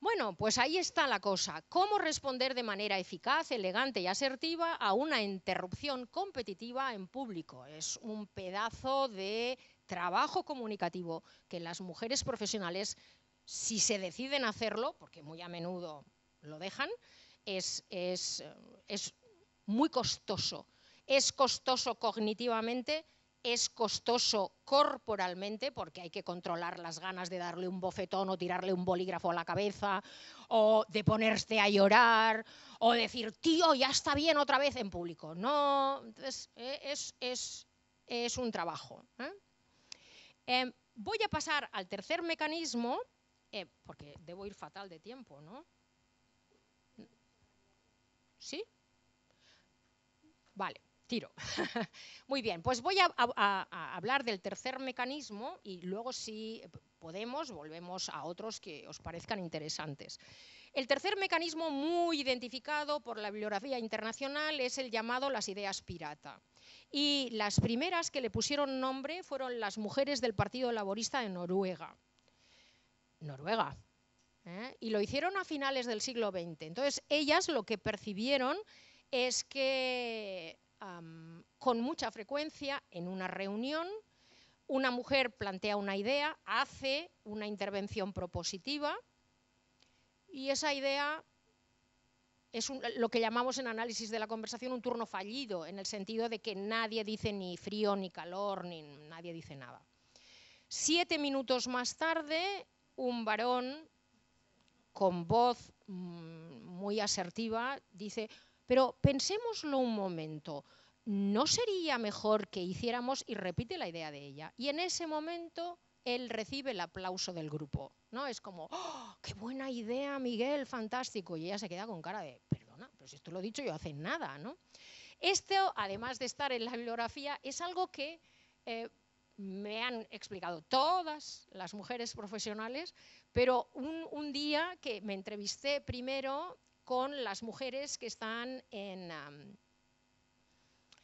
Speaker 1: Bueno, pues ahí está la cosa. ¿Cómo responder de manera eficaz, elegante y asertiva a una interrupción competitiva en público? Es un pedazo de trabajo comunicativo que las mujeres profesionales, si se deciden hacerlo, porque muy a menudo lo dejan, es muy costoso. Es costoso cognitivamente, es costoso corporalmente, porque hay que controlar las ganas de darle un bofetón o tirarle un bolígrafo a la cabeza, o de ponerse a llorar, o decir, tío, ya está bien otra vez en público. No, entonces es un trabajo. Voy a pasar al tercer mecanismo, porque debo ir fatal de tiempo, ¿no? ¿Sí? Vale. Tiro. Muy bien, pues voy a hablar del tercer mecanismo y luego, si podemos, volvemos a otros que os parezcan interesantes. El tercer mecanismo, muy identificado por la bibliografía internacional, es el llamado las ideas pirata. Y las primeras que le pusieron nombre fueron las mujeres del Partido Laborista de Noruega. Noruega. Y lo hicieron a finales del siglo XX. Entonces, ellas lo que percibieron es que con mucha frecuencia en una reunión una mujer plantea una idea, hace una intervención propositiva y esa idea es lo que llamamos en análisis de la conversación un turno fallido, en el sentido de que nadie dice ni frío, ni calor, ni nadie dice nada. 7 minutos más tarde, un varón con voz muy asertiva dice, pero pensémoslo un momento, ¿no sería mejor que hiciéramos? Y repite la idea de ella. Y en ese momento él recibe el aplauso del grupo, ¿no? Es como, ¡oh, qué buena idea, Miguel, fantástico! Y ella se queda con cara de, perdona, pero si esto lo he dicho yo hace nada, ¿no? Esto, además de estar en la bibliografía, es algo que me han explicado todas las mujeres profesionales, pero un día que me entrevisté primero con las mujeres que están en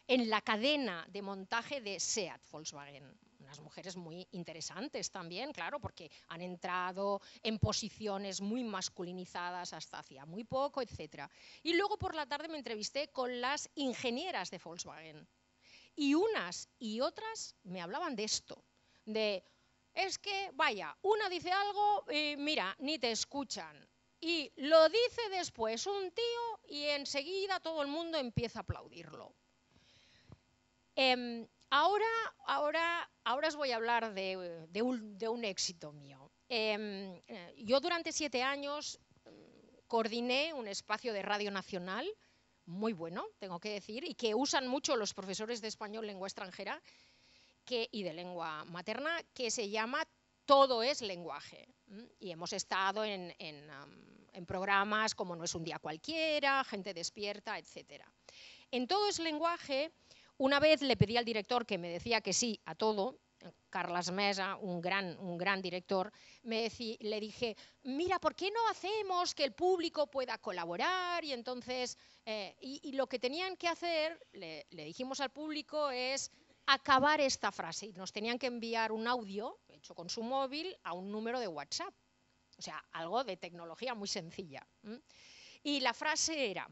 Speaker 1: la cadena de montaje de SEAT Volkswagen. Unas mujeres muy interesantes también, claro, porque han entrado en posiciones muy masculinizadas hasta hacía muy poco, etc. Y luego por la tarde me entrevisté con las ingenieras de Volkswagen. Y unas y otras me hablaban de esto, de, es que, vaya, una dice algo y mira, ni te escuchan. Y lo dice después un tío y enseguida todo el mundo empieza a aplaudirlo. Ahora os voy a hablar de un éxito mío. Yo durante 7 años coordiné un espacio de Radio Nacional, muy bueno, tengo que decir, y que usan mucho los profesores de español lengua extranjera y de lengua materna, que se llama Todo es lenguaje. Y hemos estado en programas como No es un día cualquiera, Gente despierta, etc. En Todo es lenguaje, una vez le pedí al director que me decía que sí a todo, Carles Mesa, un gran director, le dije, mira, ¿por qué no hacemos que el público pueda colaborar? Y entonces, y lo que tenían que hacer, le dijimos al público, es acabar esta frase. Y nos tenían que enviar un audio, hecho con su móvil, a un número de WhatsApp. O sea, algo de tecnología muy sencilla. Y la frase era,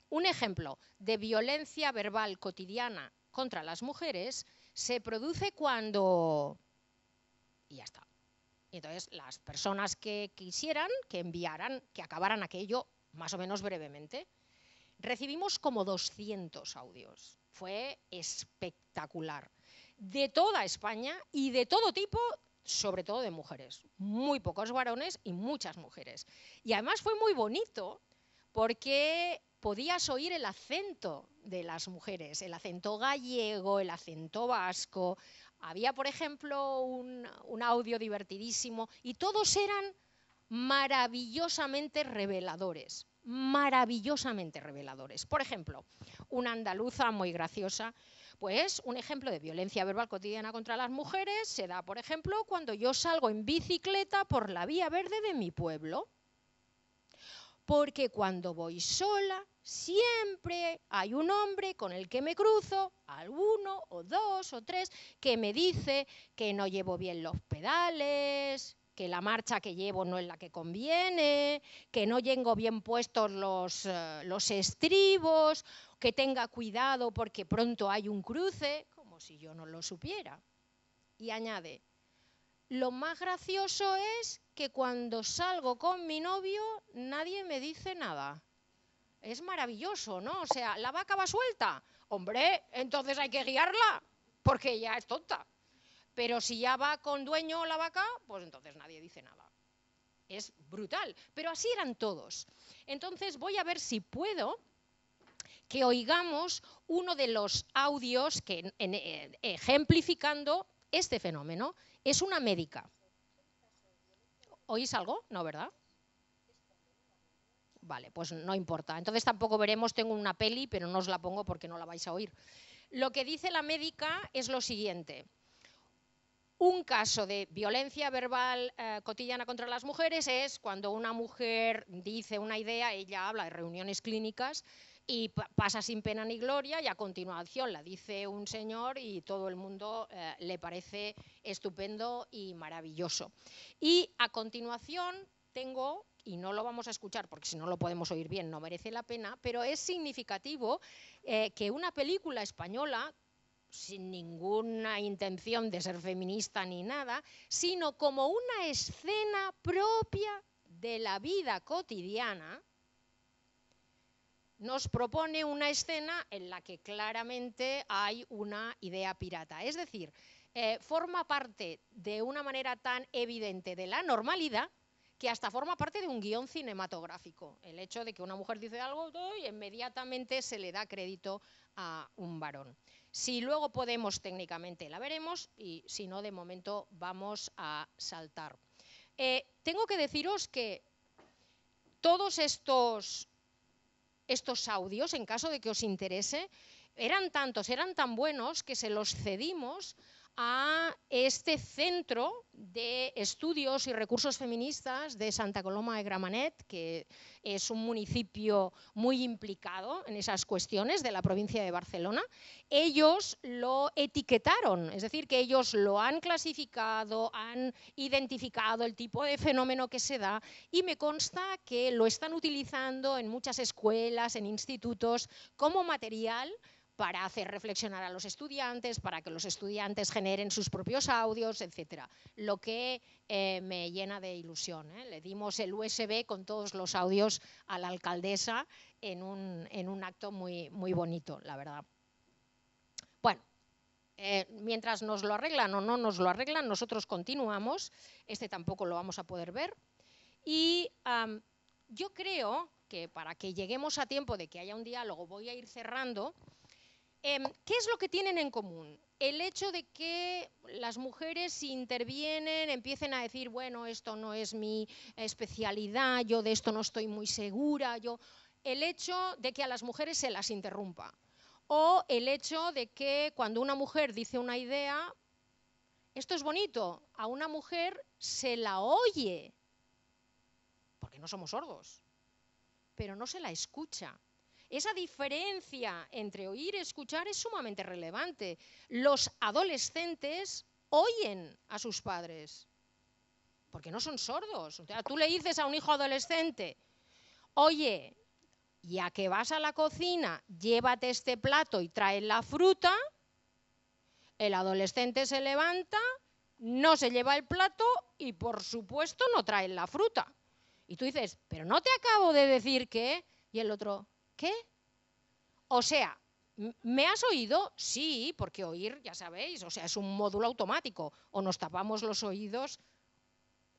Speaker 1: un ejemplo de violencia verbal cotidiana contra las mujeres se produce cuando... Y ya está. Y entonces las personas que quisieran, que enviaran, que acabaran aquello más o menos brevemente. Recibimos como 200 audios. Fue espectacular. De toda España y de todo tipo, sobre todo de mujeres. Muy pocos varones y muchas mujeres. Y además fue muy bonito porque podías oír el acento de las mujeres, el acento gallego, el acento vasco. Había, por ejemplo, un audio divertidísimo y todos eran maravillosamente reveladores. Maravillosamente reveladores. Por ejemplo, una andaluza muy graciosa, pues un ejemplo de violencia verbal cotidiana contra las mujeres se da, por ejemplo, cuando yo salgo en bicicleta por la vía verde de mi pueblo. Porque cuando voy sola, siempre hay un hombre con el que me cruzo, alguno o dos o tres, que me dice que no llevo bien los pedales, que la marcha que llevo no es la que conviene, que no tengo bien puestos los estribos, que tenga cuidado porque pronto hay un cruce, como si yo no lo supiera. Y añade, lo más gracioso es que cuando salgo con mi novio nadie me dice nada. Es maravilloso, ¿no? O sea, ¿la vaca va suelta? Hombre, entonces hay que guiarla, porque ya es tonta. Pero si ya va con dueño la vaca, pues entonces nadie dice nada. Es brutal, pero así eran todos. Entonces voy a ver si puedo que oigamos uno de los audios que, ejemplificando este fenómeno. Es una médica. ¿Oís algo? No, ¿verdad? Vale, pues no importa. Entonces tampoco veremos, tengo una peli, pero no os la pongo porque no la vais a oír. Lo que dice la médica es lo siguiente. Un caso de violencia verbal cotidiana contra las mujeres es cuando una mujer dice una idea, ella habla de reuniones clínicas y pasa sin pena ni gloria y a continuación la dice un señor y todo el mundo le parece estupendo y maravilloso. Y a continuación tengo, y no lo vamos a escuchar porque si no lo podemos oír bien, no merece la pena, pero es significativo que una película española, sin ninguna intención de ser feminista ni nada, sino como una escena propia de la vida cotidiana, nos propone una escena en la que claramente hay una idea pirata. Es decir, forma parte de una manera tan evidente de la normalidad que hasta forma parte de un guión cinematográfico. El hecho de que una mujer dice algo y inmediatamente se le da crédito a un varón. Si luego podemos técnicamente la veremos y si no, de momento vamos a saltar. Tengo que deciros que todos estos audios, en caso de que os interese, eran tantos, eran tan buenos que se los cedimos a este centro de estudios y recursos feministas de Santa Coloma de Gramenet, que es un municipio muy implicado en esas cuestiones de la provincia de Barcelona. Ellos lo etiquetaron, es decir, que ellos lo han clasificado, han identificado el tipo de fenómeno que se da y me consta que lo están utilizando en muchas escuelas, en institutos, como material para hacer reflexionar a los estudiantes, para que los estudiantes generen sus propios audios, etc. Lo que me llena de ilusión. Le dimos el USB con todos los audios a la alcaldesa en un acto muy, muy bonito, la verdad. Bueno, mientras nos lo arreglan o no nos lo arreglan, nosotros continuamos. Este tampoco lo vamos a poder ver. Y yo creo que para que lleguemos a tiempo de que haya un diálogo, voy a ir cerrando. ¿Qué es lo que tienen en común? El hecho de que las mujeres intervienen, empiecen a decir, bueno, esto no es mi especialidad, yo de esto no estoy muy segura, el hecho de que a las mujeres se las interrumpa, o el hecho de que cuando una mujer dice una idea, esto es bonito, a una mujer se la oye, porque no somos sordos, pero no se la escucha. Esa diferencia entre oír y escuchar es sumamente relevante. Los adolescentes oyen a sus padres, porque no son sordos. O sea, tú le dices a un hijo adolescente, oye, ya que vas a la cocina, llévate este plato y trae la fruta. El adolescente se levanta, no se lleva el plato y, por supuesto, no trae la fruta. Y tú dices, pero no te acabo de decir que... Y el otro, ¿qué? O sea, ¿me has oído? Sí, porque oír, ya sabéis, o sea, es un módulo automático. O nos tapamos los oídos,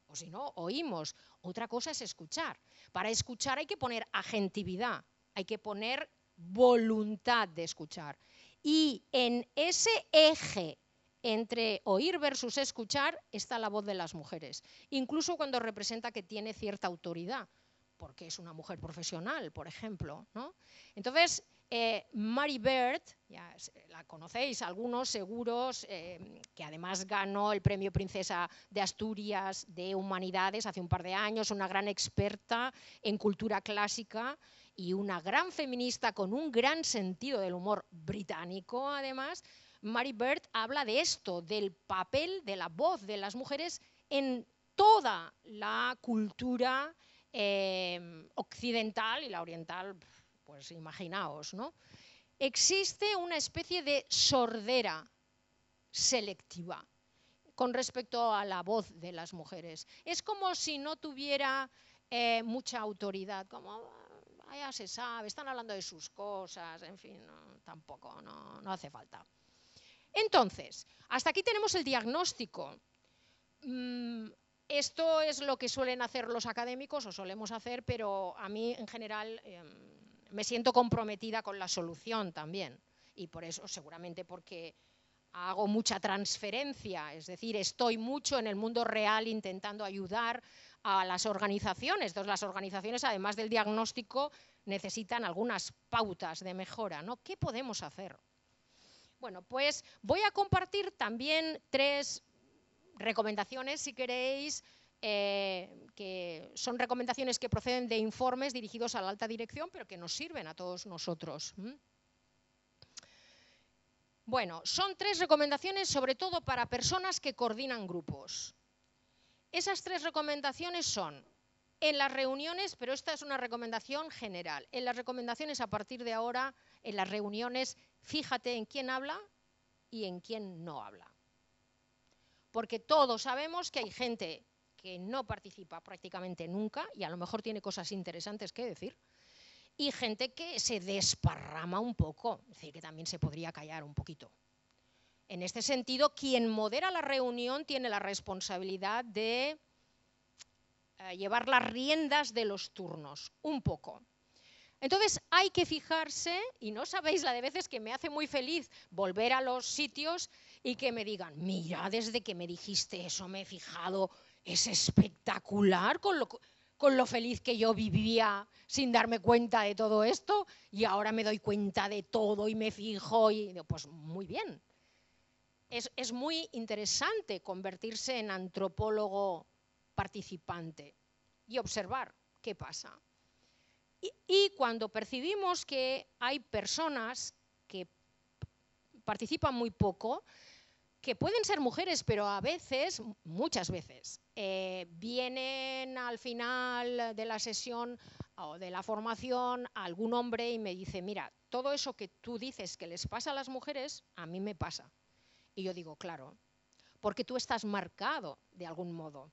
Speaker 1: o si no, oímos. Otra cosa es escuchar. Para escuchar hay que poner agentividad, hay que poner voluntad de escuchar. Y en ese eje entre oír versus escuchar está la voz de las mujeres, incluso cuando representa que tiene cierta autoridad, porque es una mujer profesional, por ejemplo, ¿no? Entonces, Mary Beard, ya la conocéis algunos seguros, que además ganó el premio Princesa de Asturias de Humanidades hace un par de años, una gran experta en cultura clásica y una gran feminista con un gran sentido del humor británico, además. Mary Beard habla de esto, del papel de la voz de las mujeres en toda la cultura occidental y la oriental, pues imaginaos, ¿no? Existe una especie de sordera selectiva con respecto a la voz de las mujeres. Es como si no tuviera mucha autoridad, como ya se sabe, están hablando de sus cosas, en fin, no, tampoco, no hace falta. Entonces, hasta aquí tenemos el diagnóstico. Esto es lo que suelen hacer los académicos, o solemos hacer, pero a mí en general me siento comprometida con la solución también. Y por eso, seguramente porque hago mucha transferencia, es decir, estoy mucho en el mundo real intentando ayudar a las organizaciones. Entonces, las organizaciones, además del diagnóstico, necesitan algunas pautas de mejora, ¿no? ¿Qué podemos hacer? Bueno, pues voy a compartir también 3 recomendaciones, si queréis, que son recomendaciones que proceden de informes dirigidos a la alta dirección, pero que nos sirven a todos nosotros. Bueno, son 3 recomendaciones sobre todo para personas que coordinan grupos. Esas 3 recomendaciones son en las reuniones, pero esta es una recomendación general. En las recomendaciones a partir de ahora, en las reuniones, fíjate en quién habla y en quién no habla. Porque todos sabemos que hay gente que no participa prácticamente nunca y a lo mejor tiene cosas interesantes que decir. y gente que se desparrama un poco, es decir, que también se podría callar un poquito. En este sentido, quien modera la reunión tiene la responsabilidad de llevar las riendas de los turnos, un poco. Entonces hay que fijarse, y no sabéis la de veces que me hace muy feliz volver a los sitios y que me digan, mira, desde que me dijiste eso me he fijado, es espectacular con lo feliz que yo vivía sin darme cuenta de todo esto y ahora me doy cuenta de todo y me fijo y digo, pues muy bien. Es muy interesante convertirse en antropólogo participante y observar qué pasa. Y cuando percibimos que hay personas que participan muy poco, que pueden ser mujeres, pero a veces, muchas veces, vienen al final de la sesión o de la formación algún hombre y me dice, mira, todo eso que tú dices que les pasa a las mujeres, a mí me pasa. Y yo digo, claro, porque tú estás marcado de algún modo.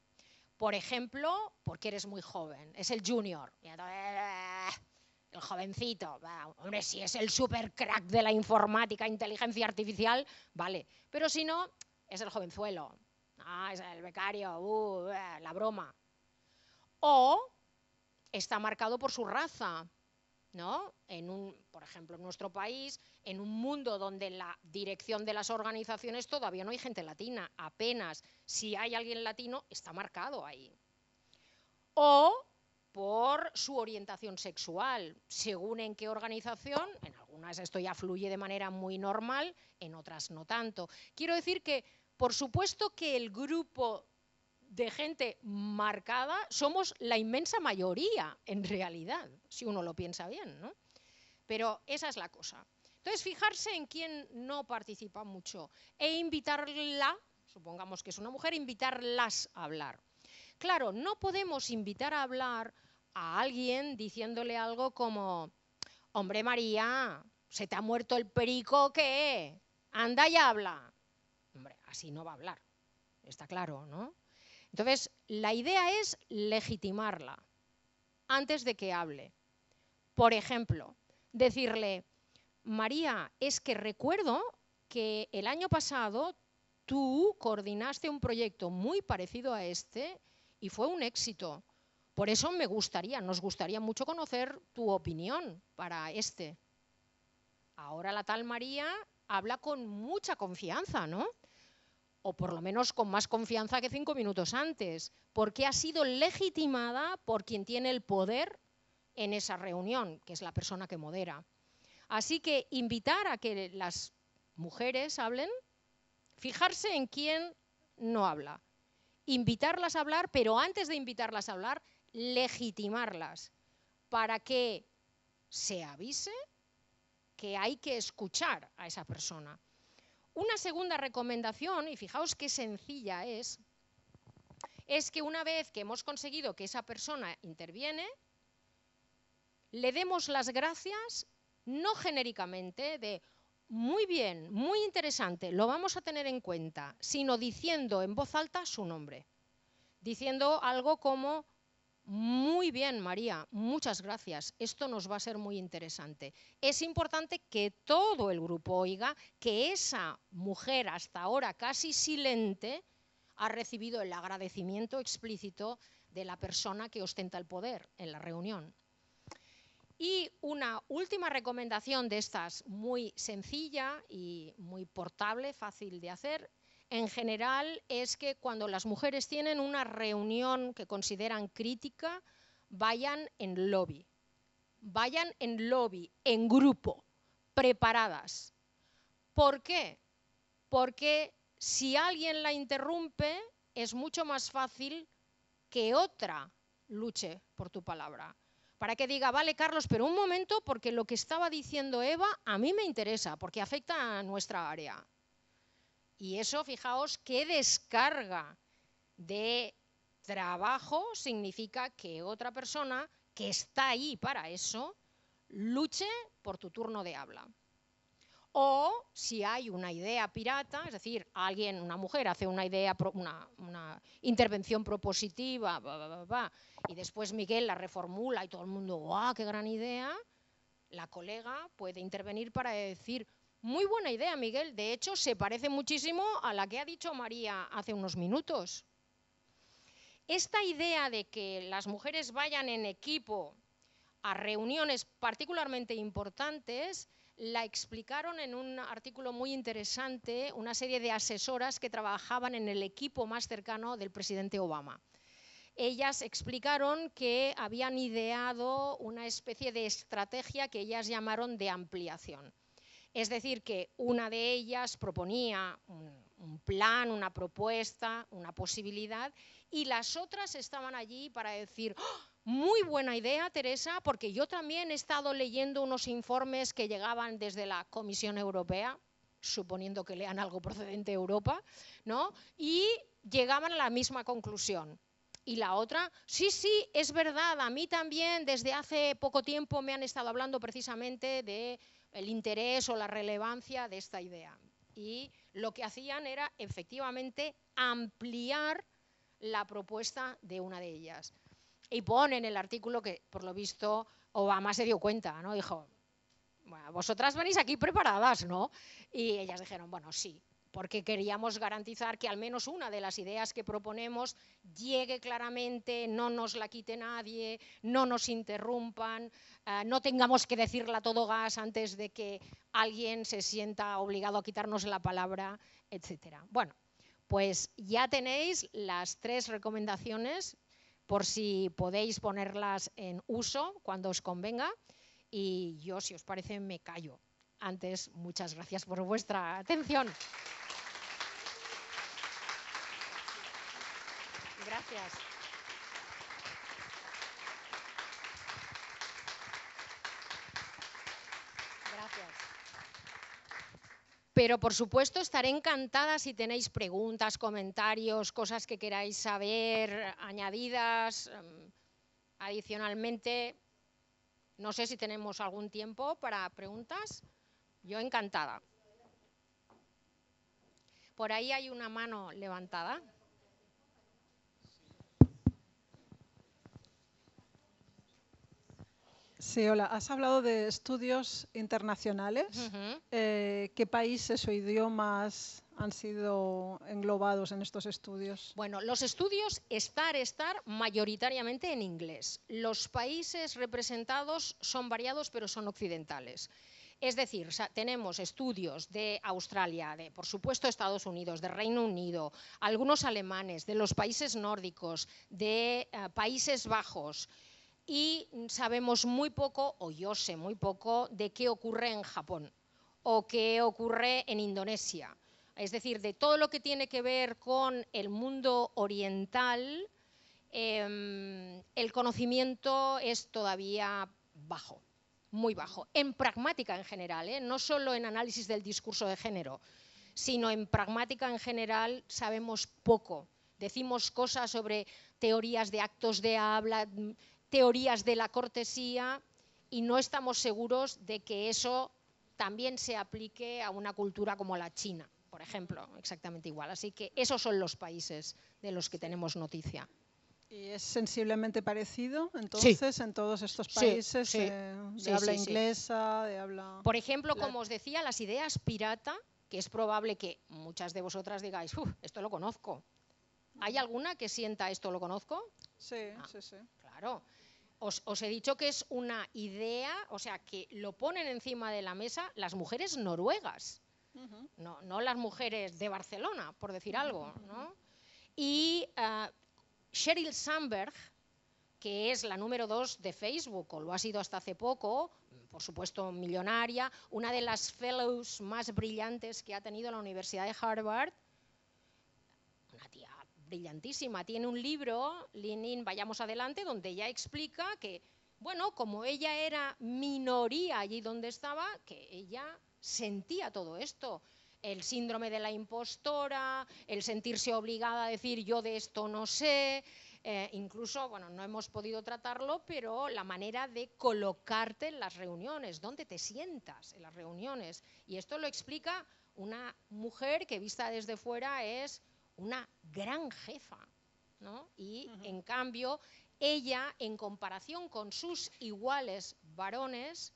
Speaker 1: Por ejemplo, porque eres muy joven, es el junior, el jovencito, hombre, si es el super crack de la informática, inteligencia artificial, vale, pero si no, es el jovenzuelo, es el becario, la broma. O está marcado por su raza, ¿no? Por ejemplo, en nuestro país, en un mundo donde la dirección de las organizaciones todavía no hay gente latina, apenas. Si hay alguien latino, está marcado ahí. O por su orientación sexual, según en qué organización, en algunas esto ya fluye de manera muy normal, en otras no tanto. Quiero decir que, por supuesto que el grupo de gente marcada somos la inmensa mayoría, en realidad, si uno lo piensa bien, ¿no? Pero esa es la cosa. Entonces, fijarse en quién no participa mucho e invitarla, supongamos que es una mujer, invitarlas a hablar. Claro, no podemos invitar a hablar a alguien diciéndole algo como, hombre María, ¿se te ha muerto el perico o qué? Anda y habla. Hombre, así no va a hablar, está claro, ¿no? Entonces, la idea es legitimarla antes de que hable. Por ejemplo, decirle, María, es que recuerdo que el año pasado tú coordinaste un proyecto muy parecido a este y fue un éxito. Por eso nos gustaría mucho conocer tu opinión para este. Ahora la tal María habla con mucha confianza, ¿no? O por lo menos con más confianza que 5 minutos antes, porque ha sido legitimada por quien tiene el poder en esa reunión, que es la persona que modera. Así que invitar a que las mujeres hablen, fijarse en quién no habla, invitarlas a hablar, pero antes de invitarlas a hablar, legitimarlas para que se avise que hay que escuchar a esa persona. Una segunda recomendación, y fijaos qué sencilla es que una vez que hemos conseguido que esa persona interviene, le demos las gracias, no genéricamente, de muy bien, muy interesante, lo vamos a tener en cuenta, sino diciendo en voz alta su nombre. Diciendo algo como, muy bien María, muchas gracias, esto nos va a ser muy interesante. Es importante que todo el grupo oiga que esa mujer hasta ahora casi silente ha recibido el agradecimiento explícito de la persona que ostenta el poder en la reunión. Y una última recomendación de estas muy sencilla y muy portable, fácil de hacer, en general es que cuando las mujeres tienen una reunión que consideran crítica, vayan en lobby, en grupo, preparadas. ¿Por qué? Porque si alguien la interrumpe, es mucho más fácil que otra luche por tu palabra. Para que diga, vale, Carlos, pero un momento, porque lo que estaba diciendo Eva a mí me interesa, porque afecta a nuestra área. Y eso, fijaos, qué descarga de trabajo significa que otra persona que está ahí para eso luche por tu turno de habla. O si hay una idea pirata, es decir, una mujer hace una idea, una intervención propositiva, y después Miguel la reformula y todo el mundo, ¡guau, qué gran idea! la colega puede intervenir para decir, muy buena idea, Miguel, de hecho se parece muchísimo a la que ha dicho María hace unos minutos. Esta idea de que las mujeres vayan en equipo a reuniones particularmente importantes la explicaron en un artículo muy interesante una serie de asesoras que trabajaban en el equipo más cercano del presidente Obama. Ellas explicaron que habían ideado una especie de estrategia que ellas llamaron de ampliación. Es decir, que una de ellas proponía un plan, una propuesta, una posibilidad, y las otras estaban allí para decir, ¡oh! Muy buena idea, Teresa, porque yo también he estado leyendo unos informes que llegaban desde la Comisión Europea, suponiendo que lean algo procedente de Europa, ¿no? Y llegaban a la misma conclusión. Y la otra, sí, sí, es verdad, a mí también desde hace poco tiempo me han estado hablando precisamente del interés o la relevancia de esta idea. Y lo que hacían era efectivamente ampliar la propuesta de una de ellas. Y pone en el artículo que, por lo visto, Obama se dio cuenta, ¿no? Dijo, bueno, vosotras venís aquí preparadas, ¿no? Y ellas dijeron, bueno, sí, porque queríamos garantizar que al menos una de las ideas que proponemos llegue claramente, no nos la quite nadie, no nos interrumpan, no tengamos que decirla a todo gas antes de que alguien se sienta obligado a quitarnos la palabra, etcétera. Bueno, pues ya tenéis las 3 recomendaciones por si podéis ponerlas en uso cuando os convenga. Y yo, si os parece, me callo. Antes, muchas gracias por vuestra atención. Gracias. Gracias. Pero, por supuesto, estaré encantada si tenéis preguntas, comentarios, cosas que queráis saber, añadidas. Adicionalmente, no sé si tenemos algún tiempo para preguntas. Yo encantada. Por ahí hay una mano levantada.
Speaker 2: Sí, hola. Has hablado de estudios internacionales. ¿Qué países o idiomas han sido englobados en estos estudios?
Speaker 1: Bueno, los estudios estar mayoritariamente en inglés. Los países representados son variados, pero son occidentales. Es decir, tenemos estudios de Australia, de, por supuesto, Estados Unidos, de Reino Unido, algunos alemanes, de los países nórdicos, de Países Bajos, y sabemos muy poco, o yo sé muy poco, de qué ocurre en Japón o qué ocurre en Indonesia. Es decir, de todo lo que tiene que ver con el mundo oriental, el conocimiento es todavía bajo, muy bajo. En pragmática en general, no solo en análisis del discurso de género, sino en pragmática en general sabemos poco. Decimos cosas sobre teorías de actos de habla, teorías de la cortesía, y no estamos seguros de que eso también se aplique a una cultura como la China, por ejemplo, exactamente igual. Así que esos son los países de los que tenemos noticia.
Speaker 2: ¿Y es sensiblemente parecido, entonces, en todos estos países de habla inglesa, de habla...
Speaker 1: Por ejemplo, como os decía, las ideas pirata, que es probable que muchas de vosotras digáis, esto lo conozco. ¿Hay alguna que sienta esto lo conozco?
Speaker 2: Sí, sí.
Speaker 1: Claro. Os he dicho que es una idea, o sea, que lo ponen encima de la mesa las mujeres noruegas, no las mujeres de Barcelona, por decir algo, ¿no? Y Sheryl Sandberg, que es la número 2 de Facebook, o lo ha sido hasta hace poco, por supuesto millonaria, una de las fellows más brillantes que ha tenido la Universidad de Harvard, una tía brillantísima, tiene un libro, Lenin, vayamos adelante, donde ella explica que, bueno, como ella era minoría allí donde estaba, que ella sentía todo esto, el síndrome de la impostora, el sentirse obligada a decir yo de esto no sé, incluso, bueno, no hemos podido tratarlo, pero la manera de colocarte en las reuniones, dónde te sientas en las reuniones. Y esto lo explica una mujer que vista desde fuera es una gran jefa, ¿no? Y en cambio, ella, en comparación con sus iguales varones,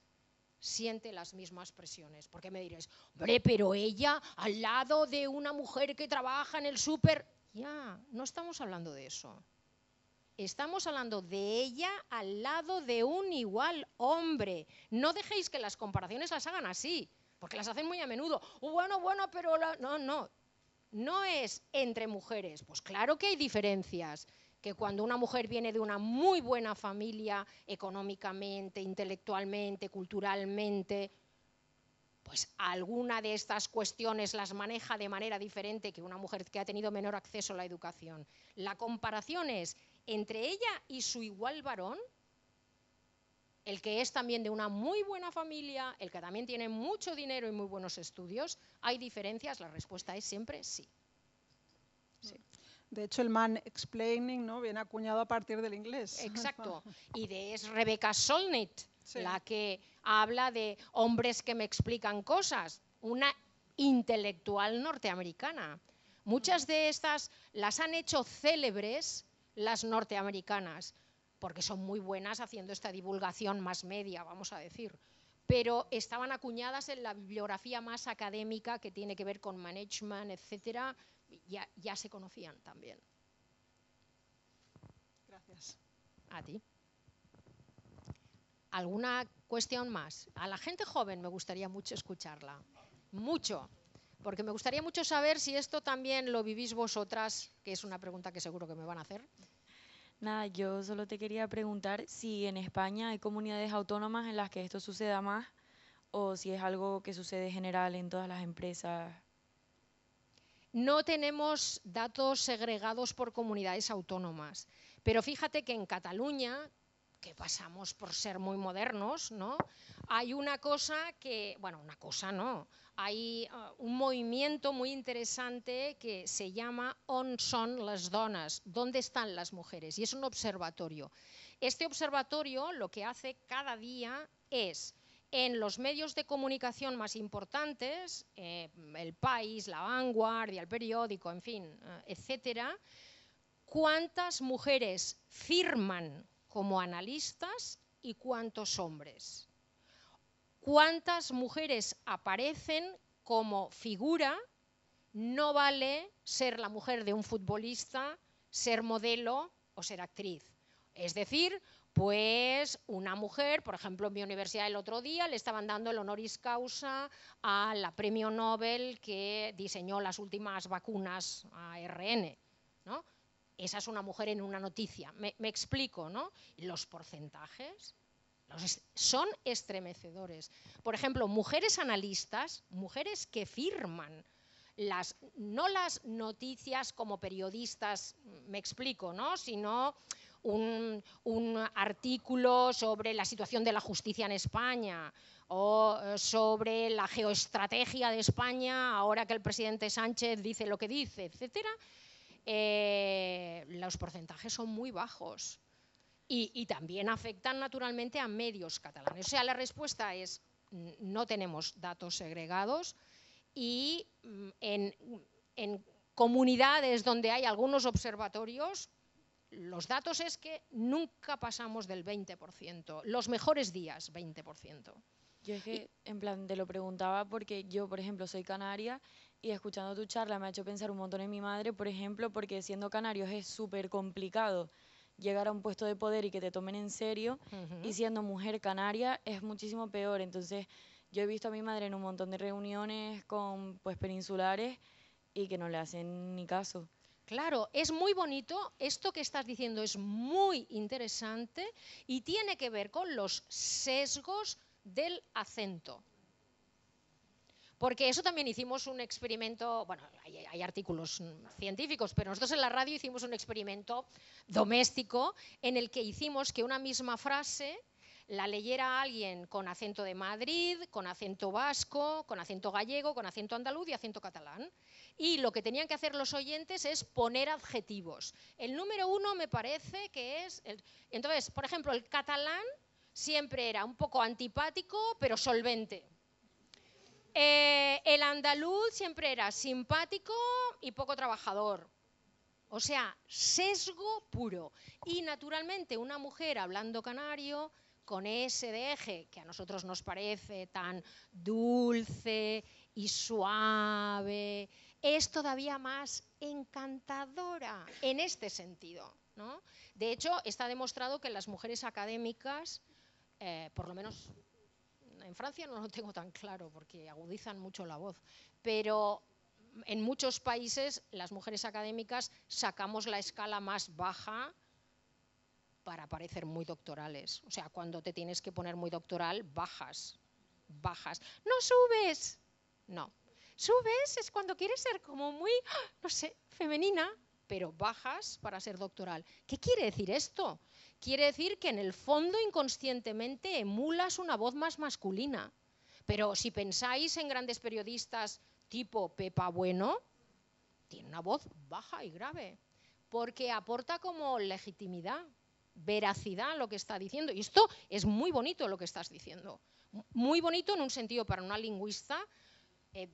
Speaker 1: siente las mismas presiones. Porque me diréis, hombre, pero ella al lado de una mujer que trabaja en el súper. Ya, no estamos hablando de eso. Estamos hablando de ella al lado de un igual hombre. No dejéis que las comparaciones las hagan así, porque las hacen muy a menudo. Bueno, pero no es entre mujeres. Pues claro que hay diferencias. Que cuando una mujer viene de una muy buena familia, económicamente, intelectualmente, culturalmente, pues alguna de estas cuestiones las maneja de manera diferente que una mujer que ha tenido menor acceso a la educación. La comparación es entre ella y su igual varón, el que es también de una muy buena familia, el que también tiene mucho dinero y muy buenos estudios. ¿Hay diferencias? La respuesta es siempre sí.
Speaker 2: Sí. De hecho, el mansplaining, ¿no?, viene acuñado a partir del inglés.
Speaker 1: Exacto. Y es Rebecca Solnit,
Speaker 2: sí,
Speaker 1: la que habla de hombres que me explican cosas, una intelectual norteamericana. Muchas de estas las han hecho célebres las norteamericanas, porque son muy buenas haciendo esta divulgación más media, vamos a decir. Pero estaban acuñadas en la bibliografía más académica que tiene que ver con management, etcétera. Ya se conocían también.
Speaker 2: Gracias.
Speaker 1: A ti. ¿Alguna cuestión más? A la gente joven me gustaría mucho escucharla. Mucho. Porque me gustaría mucho saber si esto también lo vivís vosotras, que es una pregunta que seguro que me van a hacer.
Speaker 3: Nada, yo solo te quería preguntar si en España hay comunidades autónomas en las que esto suceda más o si es algo que sucede general en todas las empresas.
Speaker 1: No tenemos datos segregados por comunidades autónomas, pero fíjate que en Cataluña, que pasamos por ser muy modernos, ¿no?, hay una cosa que, bueno, una cosa no, hay un movimiento muy interesante que se llama On són les dones, ¿dónde están las mujeres? Y es un observatorio. Este observatorio lo que hace cada día es, en los medios de comunicación más importantes, El País, La Vanguardia, El Periódico, en fin, etcétera, cuántas mujeres firman como analistas y cuántos hombres. Cuántas mujeres aparecen como figura. No vale ser la mujer de un futbolista, ser modelo o ser actriz. Es decir, pues una mujer, por ejemplo, en mi universidad el otro día le estaban dando el honoris causa a la premio Nobel que diseñó las últimas vacunas ARN, ¿no? Esa es una mujer en una noticia. Me explico, ¿no? Los porcentajes son estremecedores. Por ejemplo, mujeres analistas, mujeres que firman no las noticias como periodistas, me explico, ¿no?, sino un artículo sobre la situación de la justicia en España o sobre la geoestrategia de España ahora que el presidente Sánchez dice lo que dice, etcétera. Los porcentajes son muy bajos y también afectan naturalmente a medios catalanes. O sea, la respuesta es no tenemos datos segregados y en comunidades donde hay algunos observatorios, los datos es que nunca pasamos del 20%, los mejores días 20%.
Speaker 3: Yo es que, en plan, te lo preguntaba porque yo, por ejemplo, soy canaria y escuchando tu charla me ha hecho pensar un montón en mi madre, por ejemplo, porque siendo canarios es súper complicado llegar a un puesto de poder y que te tomen en serio, y siendo mujer canaria es muchísimo peor. Entonces, yo he visto a mi madre en un montón de reuniones con pues peninsulares y que no le hacen ni caso.
Speaker 1: Claro, es muy bonito, esto que estás diciendo es muy interesante y tiene que ver con los sesgos del acento. Porque eso también hicimos un experimento, bueno, hay artículos científicos, pero nosotros en la radio hicimos un experimento doméstico en el que hicimos que una misma frase la leyera alguien con acento de Madrid, con acento vasco, con acento gallego, con acento andaluz y acento catalán. Y lo que tenían que hacer los oyentes es poner adjetivos. El número 1 me parece que es... Entonces, por ejemplo, el catalán siempre era un poco antipático, pero solvente. El andaluz siempre era simpático y poco trabajador. O sea, sesgo puro. Y naturalmente una mujer hablando canario con ese deje que a nosotros nos parece tan dulce y suave, es todavía más encantadora en este sentido, ¿no? De hecho, está demostrado que las mujeres académicas, por lo menos en Francia no lo tengo tan claro porque agudizan mucho la voz, pero en muchos países las mujeres académicas sacamos la escala más baja para parecer muy doctorales. O sea, cuando te tienes que poner muy doctoral, bajas. ¡No subes! No. Subes es cuando quieres ser como muy, no sé, femenina, pero bajas para ser doctoral. ¿Qué quiere decir esto? Quiere decir que en el fondo inconscientemente emulas una voz más masculina. Pero si pensáis en grandes periodistas tipo Pepa Bueno, tiene una voz baja y grave, porque aporta como legitimidad, veracidad a lo que está diciendo. Y esto es muy bonito lo que estás diciendo. Muy bonito en un sentido para una lingüista.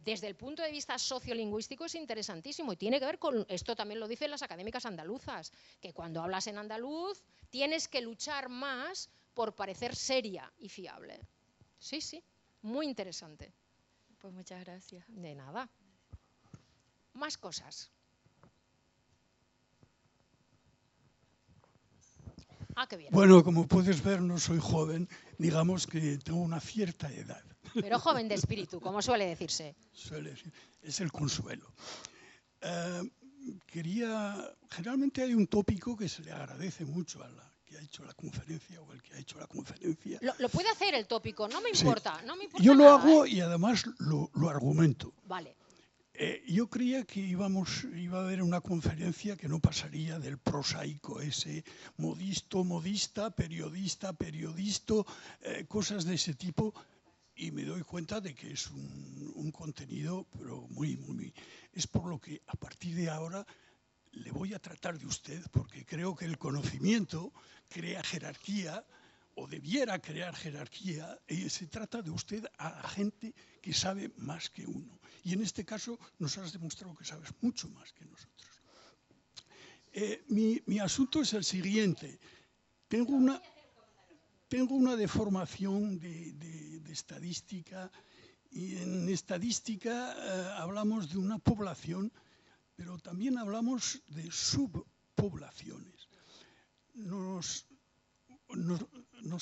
Speaker 1: Desde el punto de vista sociolingüístico es interesantísimo y tiene que ver con, esto también lo dicen las académicas andaluzas, que cuando hablas en andaluz tienes que luchar más por parecer seria y fiable. Sí, sí, muy interesante.
Speaker 3: Pues muchas gracias.
Speaker 1: De nada. Más cosas. Ah, qué bien.
Speaker 4: Bueno, como puedes ver, no soy joven, digamos que tengo una cierta edad.
Speaker 1: Pero joven de espíritu, como suele decirse.
Speaker 4: Es el consuelo. Generalmente hay un tópico que se le agradece mucho a la que ha hecho la conferencia o el que ha hecho la conferencia.
Speaker 1: Lo puede hacer el tópico, no me importa. Sí. No me importa
Speaker 4: yo lo
Speaker 1: nada,
Speaker 4: hago y además lo argumento.
Speaker 1: Vale.
Speaker 4: Yo creía que iba a haber una conferencia que no pasaría del prosaico ese, modista, periodista, cosas de ese tipo, y me doy cuenta de que es un contenido pero muy. Es por lo que a partir de ahora le voy a tratar de usted, porque creo que el conocimiento crea jerarquía, o debiera crear jerarquía, y se trata de usted a gente que sabe más que uno. Y en este caso nos has demostrado que sabes mucho más que nosotros. Mi asunto es el siguiente. Tengo una deformación de estadística, y en estadística hablamos de una población, pero también hablamos de subpoblaciones. Nos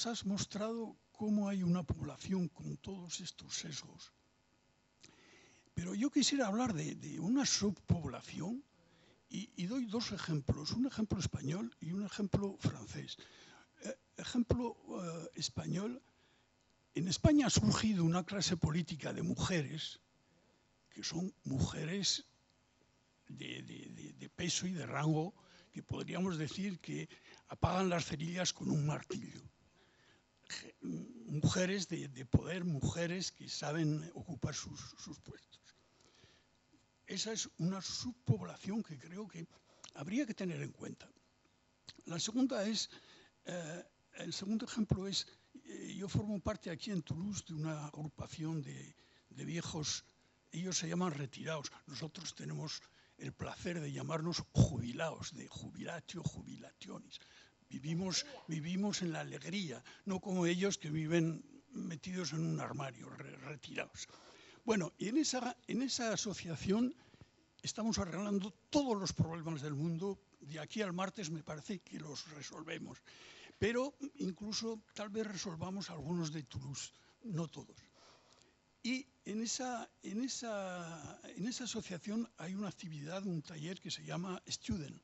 Speaker 4: has mostrado cómo hay una población con todos estos sesgos. Pero yo quisiera hablar de una subpoblación y doy dos ejemplos, un ejemplo español y un ejemplo francés. Ejemplo español, en España ha surgido una clase política de mujeres, que son mujeres de peso y de rango, que podríamos decir que apagan las cerillas con un martillo. Mujeres de poder, mujeres que saben ocupar sus puestos. Esa es una subpoblación que creo que habría que tener en cuenta. La segunda es, el segundo ejemplo es, yo formo parte aquí en Toulouse de una agrupación de viejos, ellos se llaman retirados, nosotros tenemos el placer de llamarnos jubilados, de jubilatio, jubilationis. Vivimos en la alegría, no como ellos que viven metidos en un armario, retirados. Bueno, y en esa asociación estamos arreglando todos los problemas del mundo. De aquí al martes me parece que los resolvemos. Pero incluso tal vez resolvamos algunos de Toulouse, no todos. Y en esa asociación hay una actividad, un taller que se llama Student,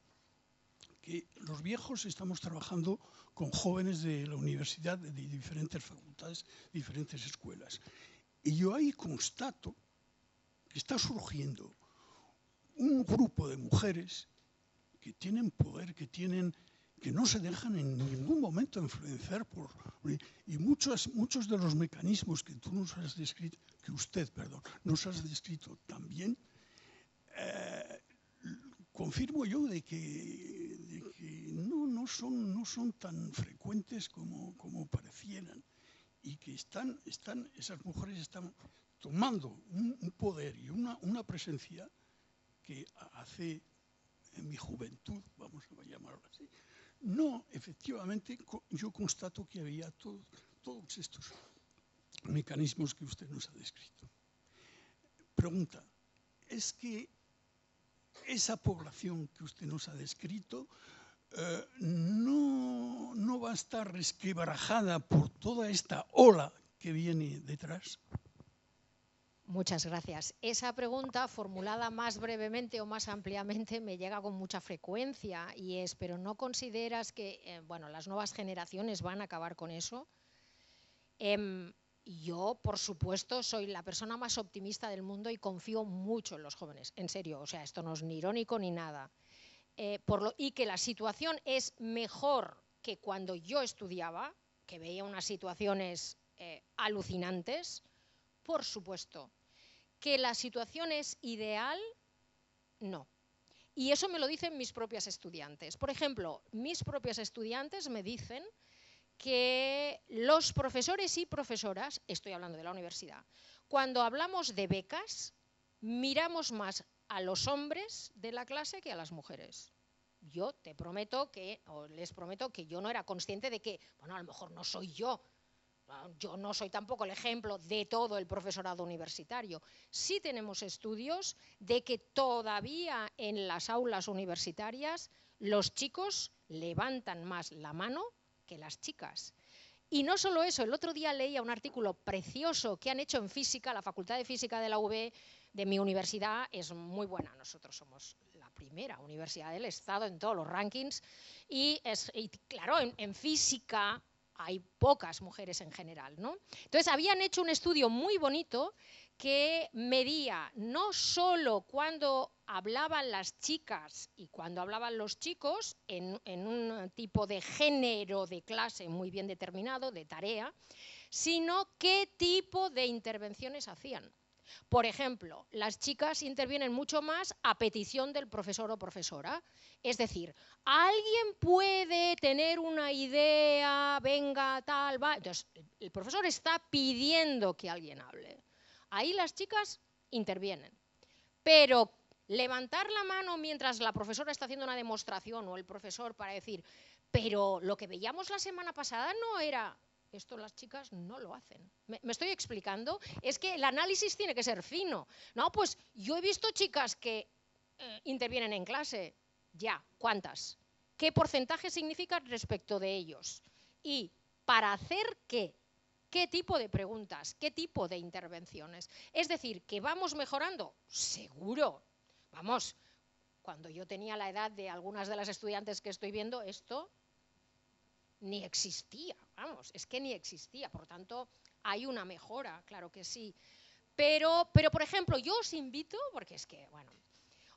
Speaker 4: que los viejos estamos trabajando con jóvenes de la universidad, de diferentes facultades, diferentes escuelas. Y yo ahí constato que está surgiendo un grupo de mujeres que tienen poder, que no se dejan en ningún momento influenciar y muchos de los mecanismos que tú nos has descrito, nos has descrito también, confirmo yo de que no son tan frecuentes como parecieran, y que esas mujeres están tomando un poder y una presencia que hace en mi juventud, vamos a llamarlo así, No, efectivamente, yo constato que había todos estos mecanismos que usted nos ha descrito. Pregunta, ¿es que esa población que usted nos ha descrito no va a estar resquebrajada por toda esta ola que viene detrás?
Speaker 1: Muchas gracias. Esa pregunta, formulada más brevemente o más ampliamente, me llega con mucha frecuencia y es, ¿pero no consideras que bueno, las nuevas generaciones van a acabar con eso? Yo, por supuesto, soy la persona más optimista del mundo y confío mucho en los jóvenes, en serio, o sea, esto no es ni irónico ni nada. Y que la situación es mejor que cuando yo estudiaba, que veía unas situaciones alucinantes, por supuesto. ¿Que la situación es ideal? No. Y eso me lo dicen mis propias estudiantes. Por ejemplo, mis propias estudiantes me dicen que los profesores y profesoras, estoy hablando de la universidad, cuando hablamos de becas, miramos más a los hombres de la clase que a las mujeres. Yo te prometo o les prometo que yo no era consciente de que, bueno, a lo mejor no soy yo no soy tampoco el ejemplo de todo el profesorado universitario. Sí tenemos estudios de que todavía en las aulas universitarias los chicos levantan más la mano que las chicas. Y no solo eso, el otro día leía un artículo precioso que han hecho en física, la Facultad de Física de la UB, de mi universidad, es muy buena. Nosotros somos la primera universidad del Estado en todos los rankings y claro, en física hay pocas mujeres en general, ¿no? Entonces habían hecho un estudio muy bonito que medía no solo cuando hablaban las chicas y cuando hablaban los chicos en un tipo de género de clase muy bien determinado, de tarea, sino qué tipo de intervenciones hacían. Por ejemplo, las chicas intervienen mucho más a petición del profesor o profesora. Es decir, ¿alguien puede tener una idea? Venga, tal, va. Entonces, el profesor está pidiendo que alguien hable. Ahí las chicas intervienen. Pero levantar la mano mientras la profesora está haciendo una demostración o el profesor para decir, pero lo que veíamos la semana pasada no era... Esto las chicas no lo hacen. ¿Me estoy explicando? Es que el análisis tiene que ser fino. No, pues yo he visto chicas que intervienen en clase. Ya, ¿cuántas? ¿Qué porcentaje significa respecto de ellos? ¿Y para hacer qué? ¿Qué tipo de preguntas? ¿Qué tipo de intervenciones? Es decir, ¿que vamos mejorando? Seguro. Vamos, cuando yo tenía la edad de algunas de las estudiantes que estoy viendo, esto ni existía, vamos, es que ni existía. Por tanto, hay una mejora, claro que sí. Pero por ejemplo, yo os invito, porque es que, bueno,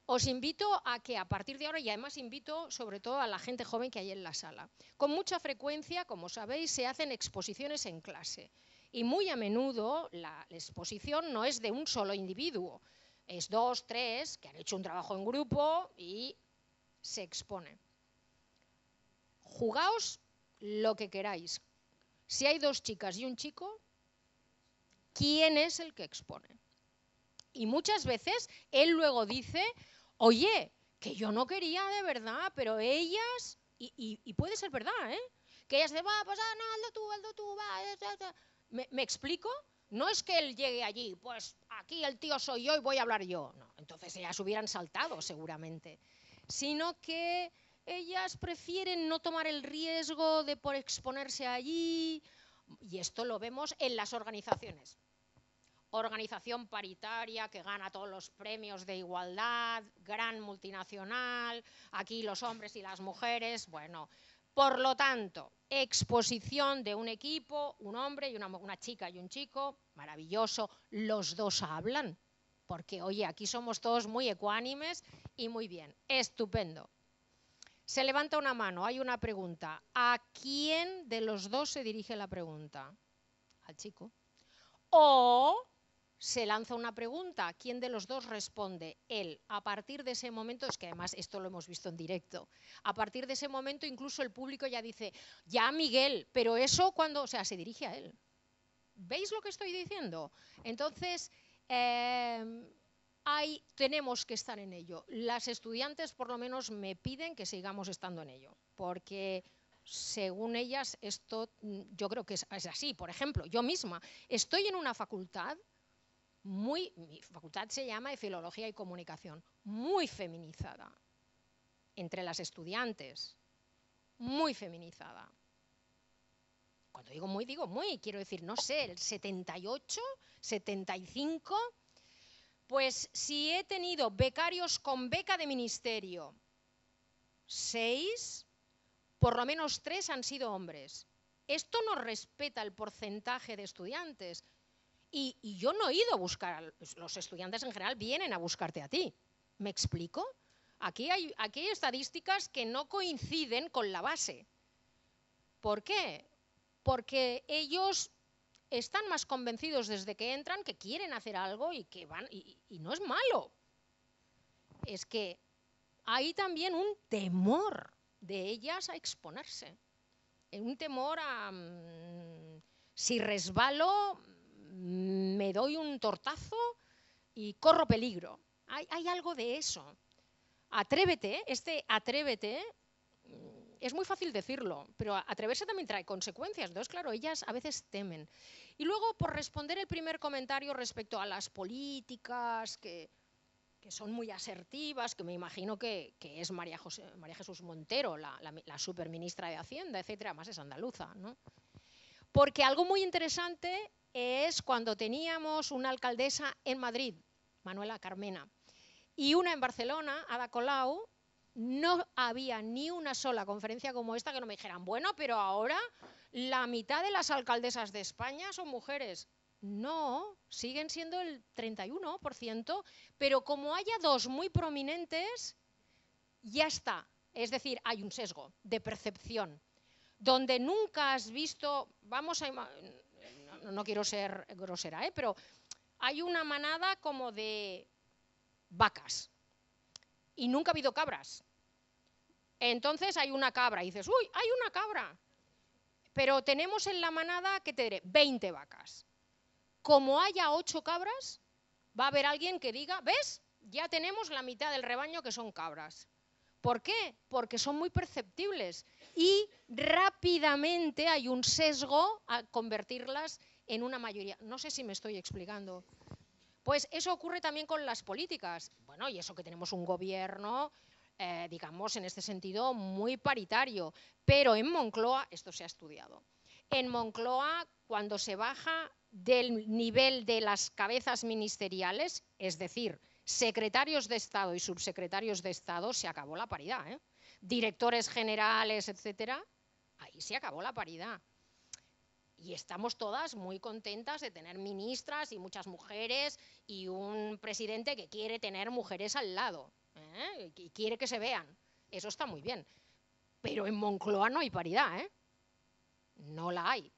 Speaker 1: os invito a que a partir de ahora, y además invito sobre todo a la gente joven que hay en la sala, con mucha frecuencia, como sabéis, se hacen exposiciones en clase. Y muy a menudo la exposición no es de un solo individuo, es 2, 3, que han hecho un trabajo en grupo y se expone. Jugaos lo que queráis. Si hay 2 chicas y un chico, ¿quién es el que expone? Y muchas veces él luego dice, oye, que yo no quería de verdad, pero ellas, y puede ser verdad, ¿eh? Que ellas dicen, va, pues no, hazlo tú, va. ¿Me explico? No es que él llegue allí, pues aquí el tío soy yo y voy a hablar yo. No, entonces ellas hubieran saltado seguramente. Sino que ellas prefieren no tomar el riesgo de por exponerse allí, y esto lo vemos en las organizaciones. Organización paritaria que gana todos los premios de igualdad, gran multinacional, aquí los hombres y las mujeres, bueno. Por lo tanto, exposición de un equipo, un hombre y una chica y un chico, maravilloso, los 2 hablan, porque oye, aquí somos todos muy ecuánimes y muy bien, estupendo. Se levanta una mano, hay una pregunta. ¿A quién de los 2 se dirige la pregunta? Al chico. O se lanza una pregunta, ¿quién de los 2 responde? Él. A partir de ese momento, es que además esto lo hemos visto en directo, a partir de ese momento incluso el público ya dice, ya Miguel, pero eso cuando, o sea, se dirige a él. ¿Veis lo que estoy diciendo? Entonces, tenemos que estar en ello. Las estudiantes por lo menos me piden que sigamos estando en ello. porque según ellas esto yo creo que es así. Por ejemplo, yo misma estoy en una facultad mi facultad se llama de Filología y Comunicación, muy feminizada entre las estudiantes, muy feminizada. Cuando digo muy, quiero decir, no sé, el 78, 75, pues si he tenido becarios con beca de ministerio, 6, por lo menos 3 han sido hombres. Esto no respeta el porcentaje de estudiantes. Y yo no he ido a buscar, los estudiantes en general vienen a buscarte a ti. ¿Me explico? Aquí hay estadísticas que no coinciden con la base. ¿Por qué? Porque ellos están más convencidos desde que entran que quieren hacer algo y que van, y no es malo. Es que hay también un temor de ellas a exponerse. Un temor a si resbalo, me doy un tortazo y corro peligro. Hay algo de eso. Atrévete, atrévete, es muy fácil decirlo, pero atreverse también trae consecuencias. Entonces, claro, ellas a veces temen. Y luego, por responder el primer comentario respecto a las políticas que son muy asertivas, que me imagino que es María Jesús Montero, la superministra de Hacienda, etcétera, además es andaluza, ¿no? Porque algo muy interesante es cuando teníamos una alcaldesa en Madrid, Manuela Carmena, y una en Barcelona, Ada Colau, no había ni una sola conferencia como esta que no me dijeran, bueno, pero ahora la mitad de las alcaldesas de España son mujeres. No, siguen siendo el 31%, pero como haya 2 muy prominentes, ya está. Es decir, hay un sesgo de percepción, donde nunca has visto, no quiero ser grosera, pero hay una manada como de vacas y nunca ha habido cabras. Entonces hay una cabra y dices, uy, hay una cabra, pero tenemos en la manada, ¿qué te diré? 20 vacas. Como haya 8 cabras, va a haber alguien que diga, ¿ves? Ya tenemos la mitad del rebaño que son cabras. ¿Por qué? Porque son muy perceptibles y rápidamente hay un sesgo a convertirlas en una mayoría. No sé si me estoy explicando. Pues eso ocurre también con las políticas. Bueno, y eso que tenemos un gobierno, digamos, en este sentido, muy paritario. Pero en Moncloa, esto se ha estudiado, en Moncloa, cuando se baja del nivel de las cabezas ministeriales, es decir, secretarios de Estado y subsecretarios de Estado, se acabó la paridad, ¿eh? Directores generales, etcétera, ahí se acabó la paridad. Y estamos todas muy contentas de tener ministras y muchas mujeres y un presidente que quiere tener mujeres al lado, ¿eh? Y quiere que se vean. Eso está muy bien. Pero en Moncloa no hay paridad, ¿eh? No la hay.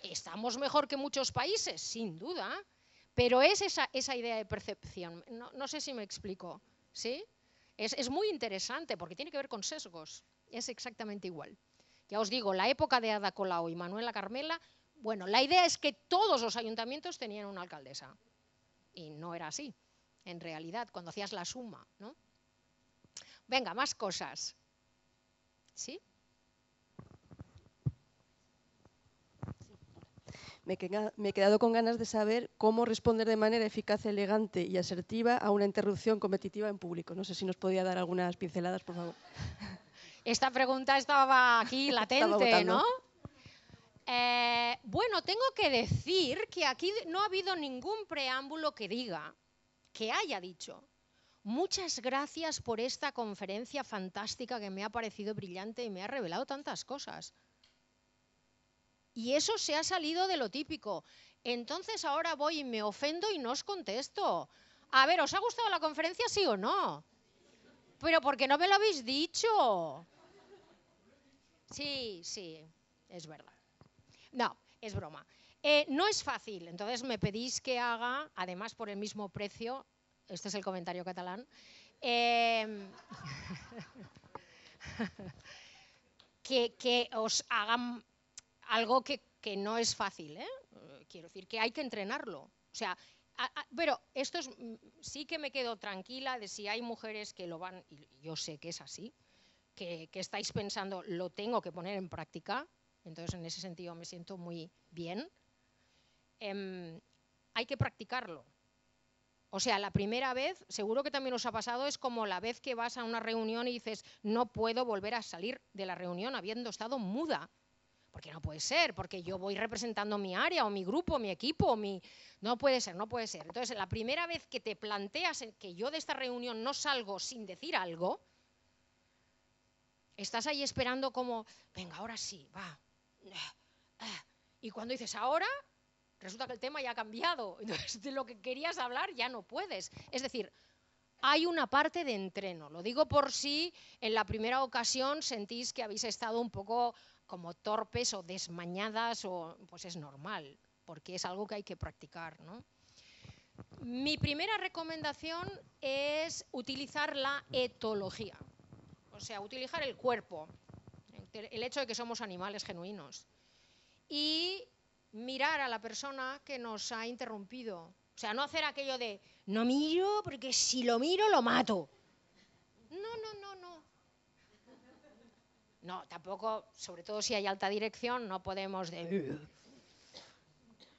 Speaker 1: ¿Estamos mejor que muchos países? Sin duda. Pero es esa idea de percepción. No sé si me explico. ¿Sí? Es muy interesante porque tiene que ver con sesgos. Es exactamente igual. Ya os digo, la época de Ada Colau y Manuela Carmela, bueno, la idea es que todos los ayuntamientos tenían una alcaldesa. Y no era así, en realidad, cuando hacías la suma, ¿no? Venga, más cosas. ¿Sí?
Speaker 5: Me he quedado con ganas de saber cómo responder de manera eficaz, elegante y asertiva a una interrupción competitiva en público. No sé si nos podía dar algunas pinceladas, por favor.
Speaker 1: Esta pregunta estaba aquí latente, ¿no? Bueno, tengo que decir que aquí no ha habido ningún preámbulo que diga, que haya dicho, muchas gracias por esta conferencia fantástica que me ha parecido brillante y me ha revelado tantas cosas. Y eso se ha salido de lo típico. Entonces ahora voy y me ofendo y no os contesto. A ver, ¿os ha gustado la conferencia, sí o no? Pero ¿por qué no me lo habéis dicho? Sí, es verdad. No, es broma. No es fácil, entonces me pedís que haga, además por el mismo precio, este es el comentario catalán, que os hagan algo que no es fácil, ¿eh? Quiero decir que hay que entrenarlo. O sea, pero esto sí que me quedo tranquila de si hay mujeres que lo van, y yo sé que es así, que estáis pensando, lo tengo que poner en práctica, entonces en ese sentido me siento muy bien, hay que practicarlo. O sea, la primera vez, seguro que también os ha pasado, es como la vez que vas a una reunión y dices, no puedo volver a salir de la reunión habiendo estado muda. Porque no puede ser, porque yo voy representando mi área o mi grupo, mi equipo, no puede ser, no puede ser. Entonces, la primera vez que te planteas que yo de esta reunión no salgo sin decir algo, estás ahí esperando como, venga, ahora sí, va. Y cuando dices ahora, resulta que el tema ya ha cambiado. Entonces, de lo que querías hablar ya no puedes. Es decir, hay una parte de entreno. Lo digo por si en la primera ocasión sentís que habéis estado un poco como torpes o desmañadas, pues es normal, porque es algo que hay que practicar, ¿no? Mi primera recomendación es utilizar la etología, o sea, utilizar el cuerpo, el hecho de que somos animales genuinos, y mirar a la persona que nos ha interrumpido. O sea, no hacer aquello de, no miro porque si lo miro lo mato. No. No, tampoco, sobre todo si hay alta dirección, no podemos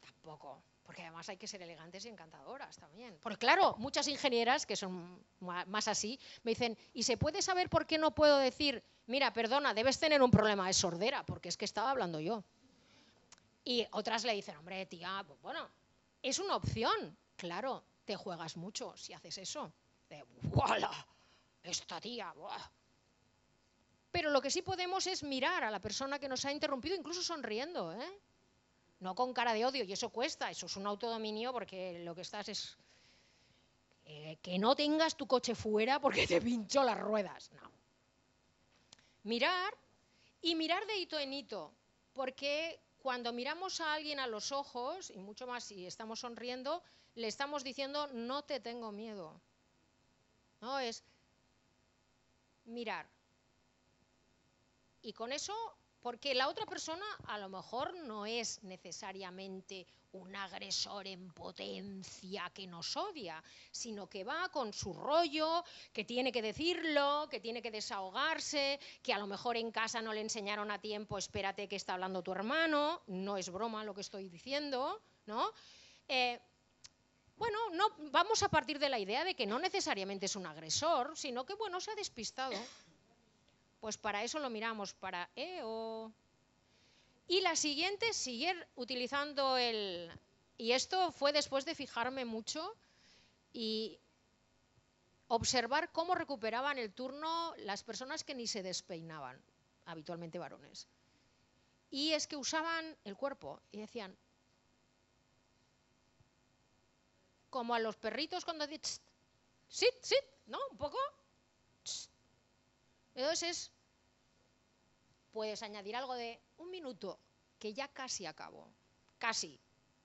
Speaker 1: tampoco, porque además hay que ser elegantes y encantadoras también. Porque claro, muchas ingenieras que son más así, me dicen, ¿y se puede saber por qué no puedo decir, mira, perdona, debes tener un problema de sordera, porque es que estaba hablando yo? Y otras le dicen, hombre, tía, pues bueno, es una opción. Claro, te juegas mucho si haces eso. De, ¡wala! Esta tía, ¡buah! Pero lo que sí podemos es mirar a la persona que nos ha interrumpido, incluso sonriendo, ¿eh? No con cara de odio, y eso cuesta, eso es un autodominio, porque lo que estás es que no tengas tu coche fuera porque te pinchó las ruedas. No. Mirar, y mirar de hito en hito, porque cuando miramos a alguien a los ojos, y mucho más si estamos sonriendo, le estamos diciendo, no te tengo miedo. No, es mirar. Y con eso, porque la otra persona a lo mejor no es necesariamente un agresor en potencia que nos odia, sino que va con su rollo, que tiene que decirlo, que tiene que desahogarse, que a lo mejor en casa no le enseñaron a tiempo, espérate que está hablando tu hermano, no es broma lo que estoy diciendo, ¿no? Bueno, no, vamos a partir de la idea de que no necesariamente es un agresor, sino que, bueno, se ha despistado. Pues para eso lo miramos, para Y la siguiente, seguir utilizando y esto fue después de fijarme mucho y observar cómo recuperaban el turno las personas que ni se despeinaban, habitualmente varones. Y es que usaban el cuerpo y decían, como a los perritos cuando dicen, sit, ¿no? Un poco. Entonces puedes añadir algo de un minuto, que ya casi acabo. Casi.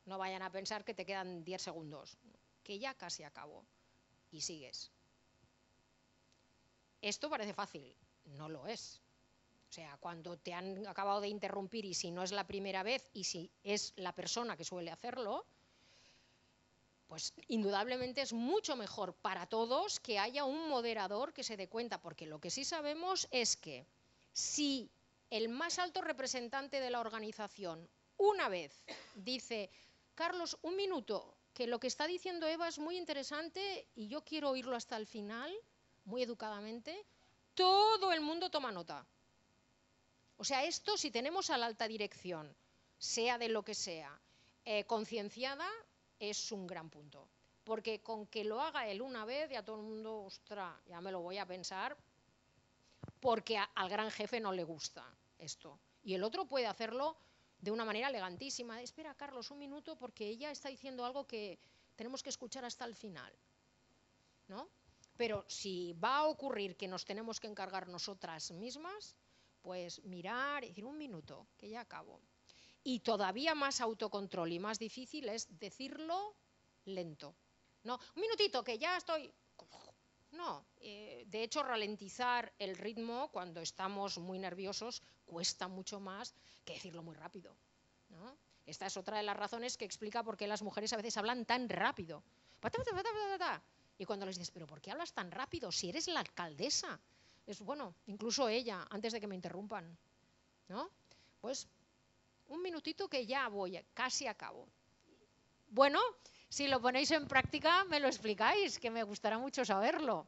Speaker 1: No vayan a pensar que te quedan 10 segundos. Que ya casi acabo. Y sigues. Esto parece fácil. No lo es. O sea, cuando te han acabado de interrumpir y si no es la primera vez y si es la persona que suele hacerlo, pues indudablemente es mucho mejor para todos que haya un moderador que se dé cuenta, porque lo que sí sabemos es que si el más alto representante de la organización una vez dice, Carlos, un minuto, que lo que está diciendo Eva es muy interesante y yo quiero oírlo hasta el final, muy educadamente, todo el mundo toma nota. O sea, esto si tenemos a la alta dirección, sea de lo que sea, concienciada, es un gran punto, porque con que lo haga él una vez ya todo el mundo, ostras, ya me lo voy a pensar, porque al gran jefe no le gusta esto. Y el otro puede hacerlo de una manera elegantísima. Espera, Carlos, un minuto, porque ella está diciendo algo que tenemos que escuchar hasta el final, ¿no? Pero si va a ocurrir que nos tenemos que encargar nosotras mismas, pues mirar y decir un minuto, que ya acabo. Y todavía más autocontrol y más difícil es decirlo lento. No, un minutito, que ya estoy... No, de hecho ralentizar el ritmo cuando estamos muy nerviosos cuesta mucho más que decirlo muy rápido, ¿no? Esta es otra de las razones que explica por qué las mujeres a veces hablan tan rápido. Y cuando les dices, ¿pero por qué hablas tan rápido si eres la alcaldesa? Es bueno, incluso ella, antes de que me interrumpan, ¿no? Pues un minutito que ya voy, casi acabo. Bueno, si lo ponéis en práctica me lo explicáis, que me gustará mucho saberlo.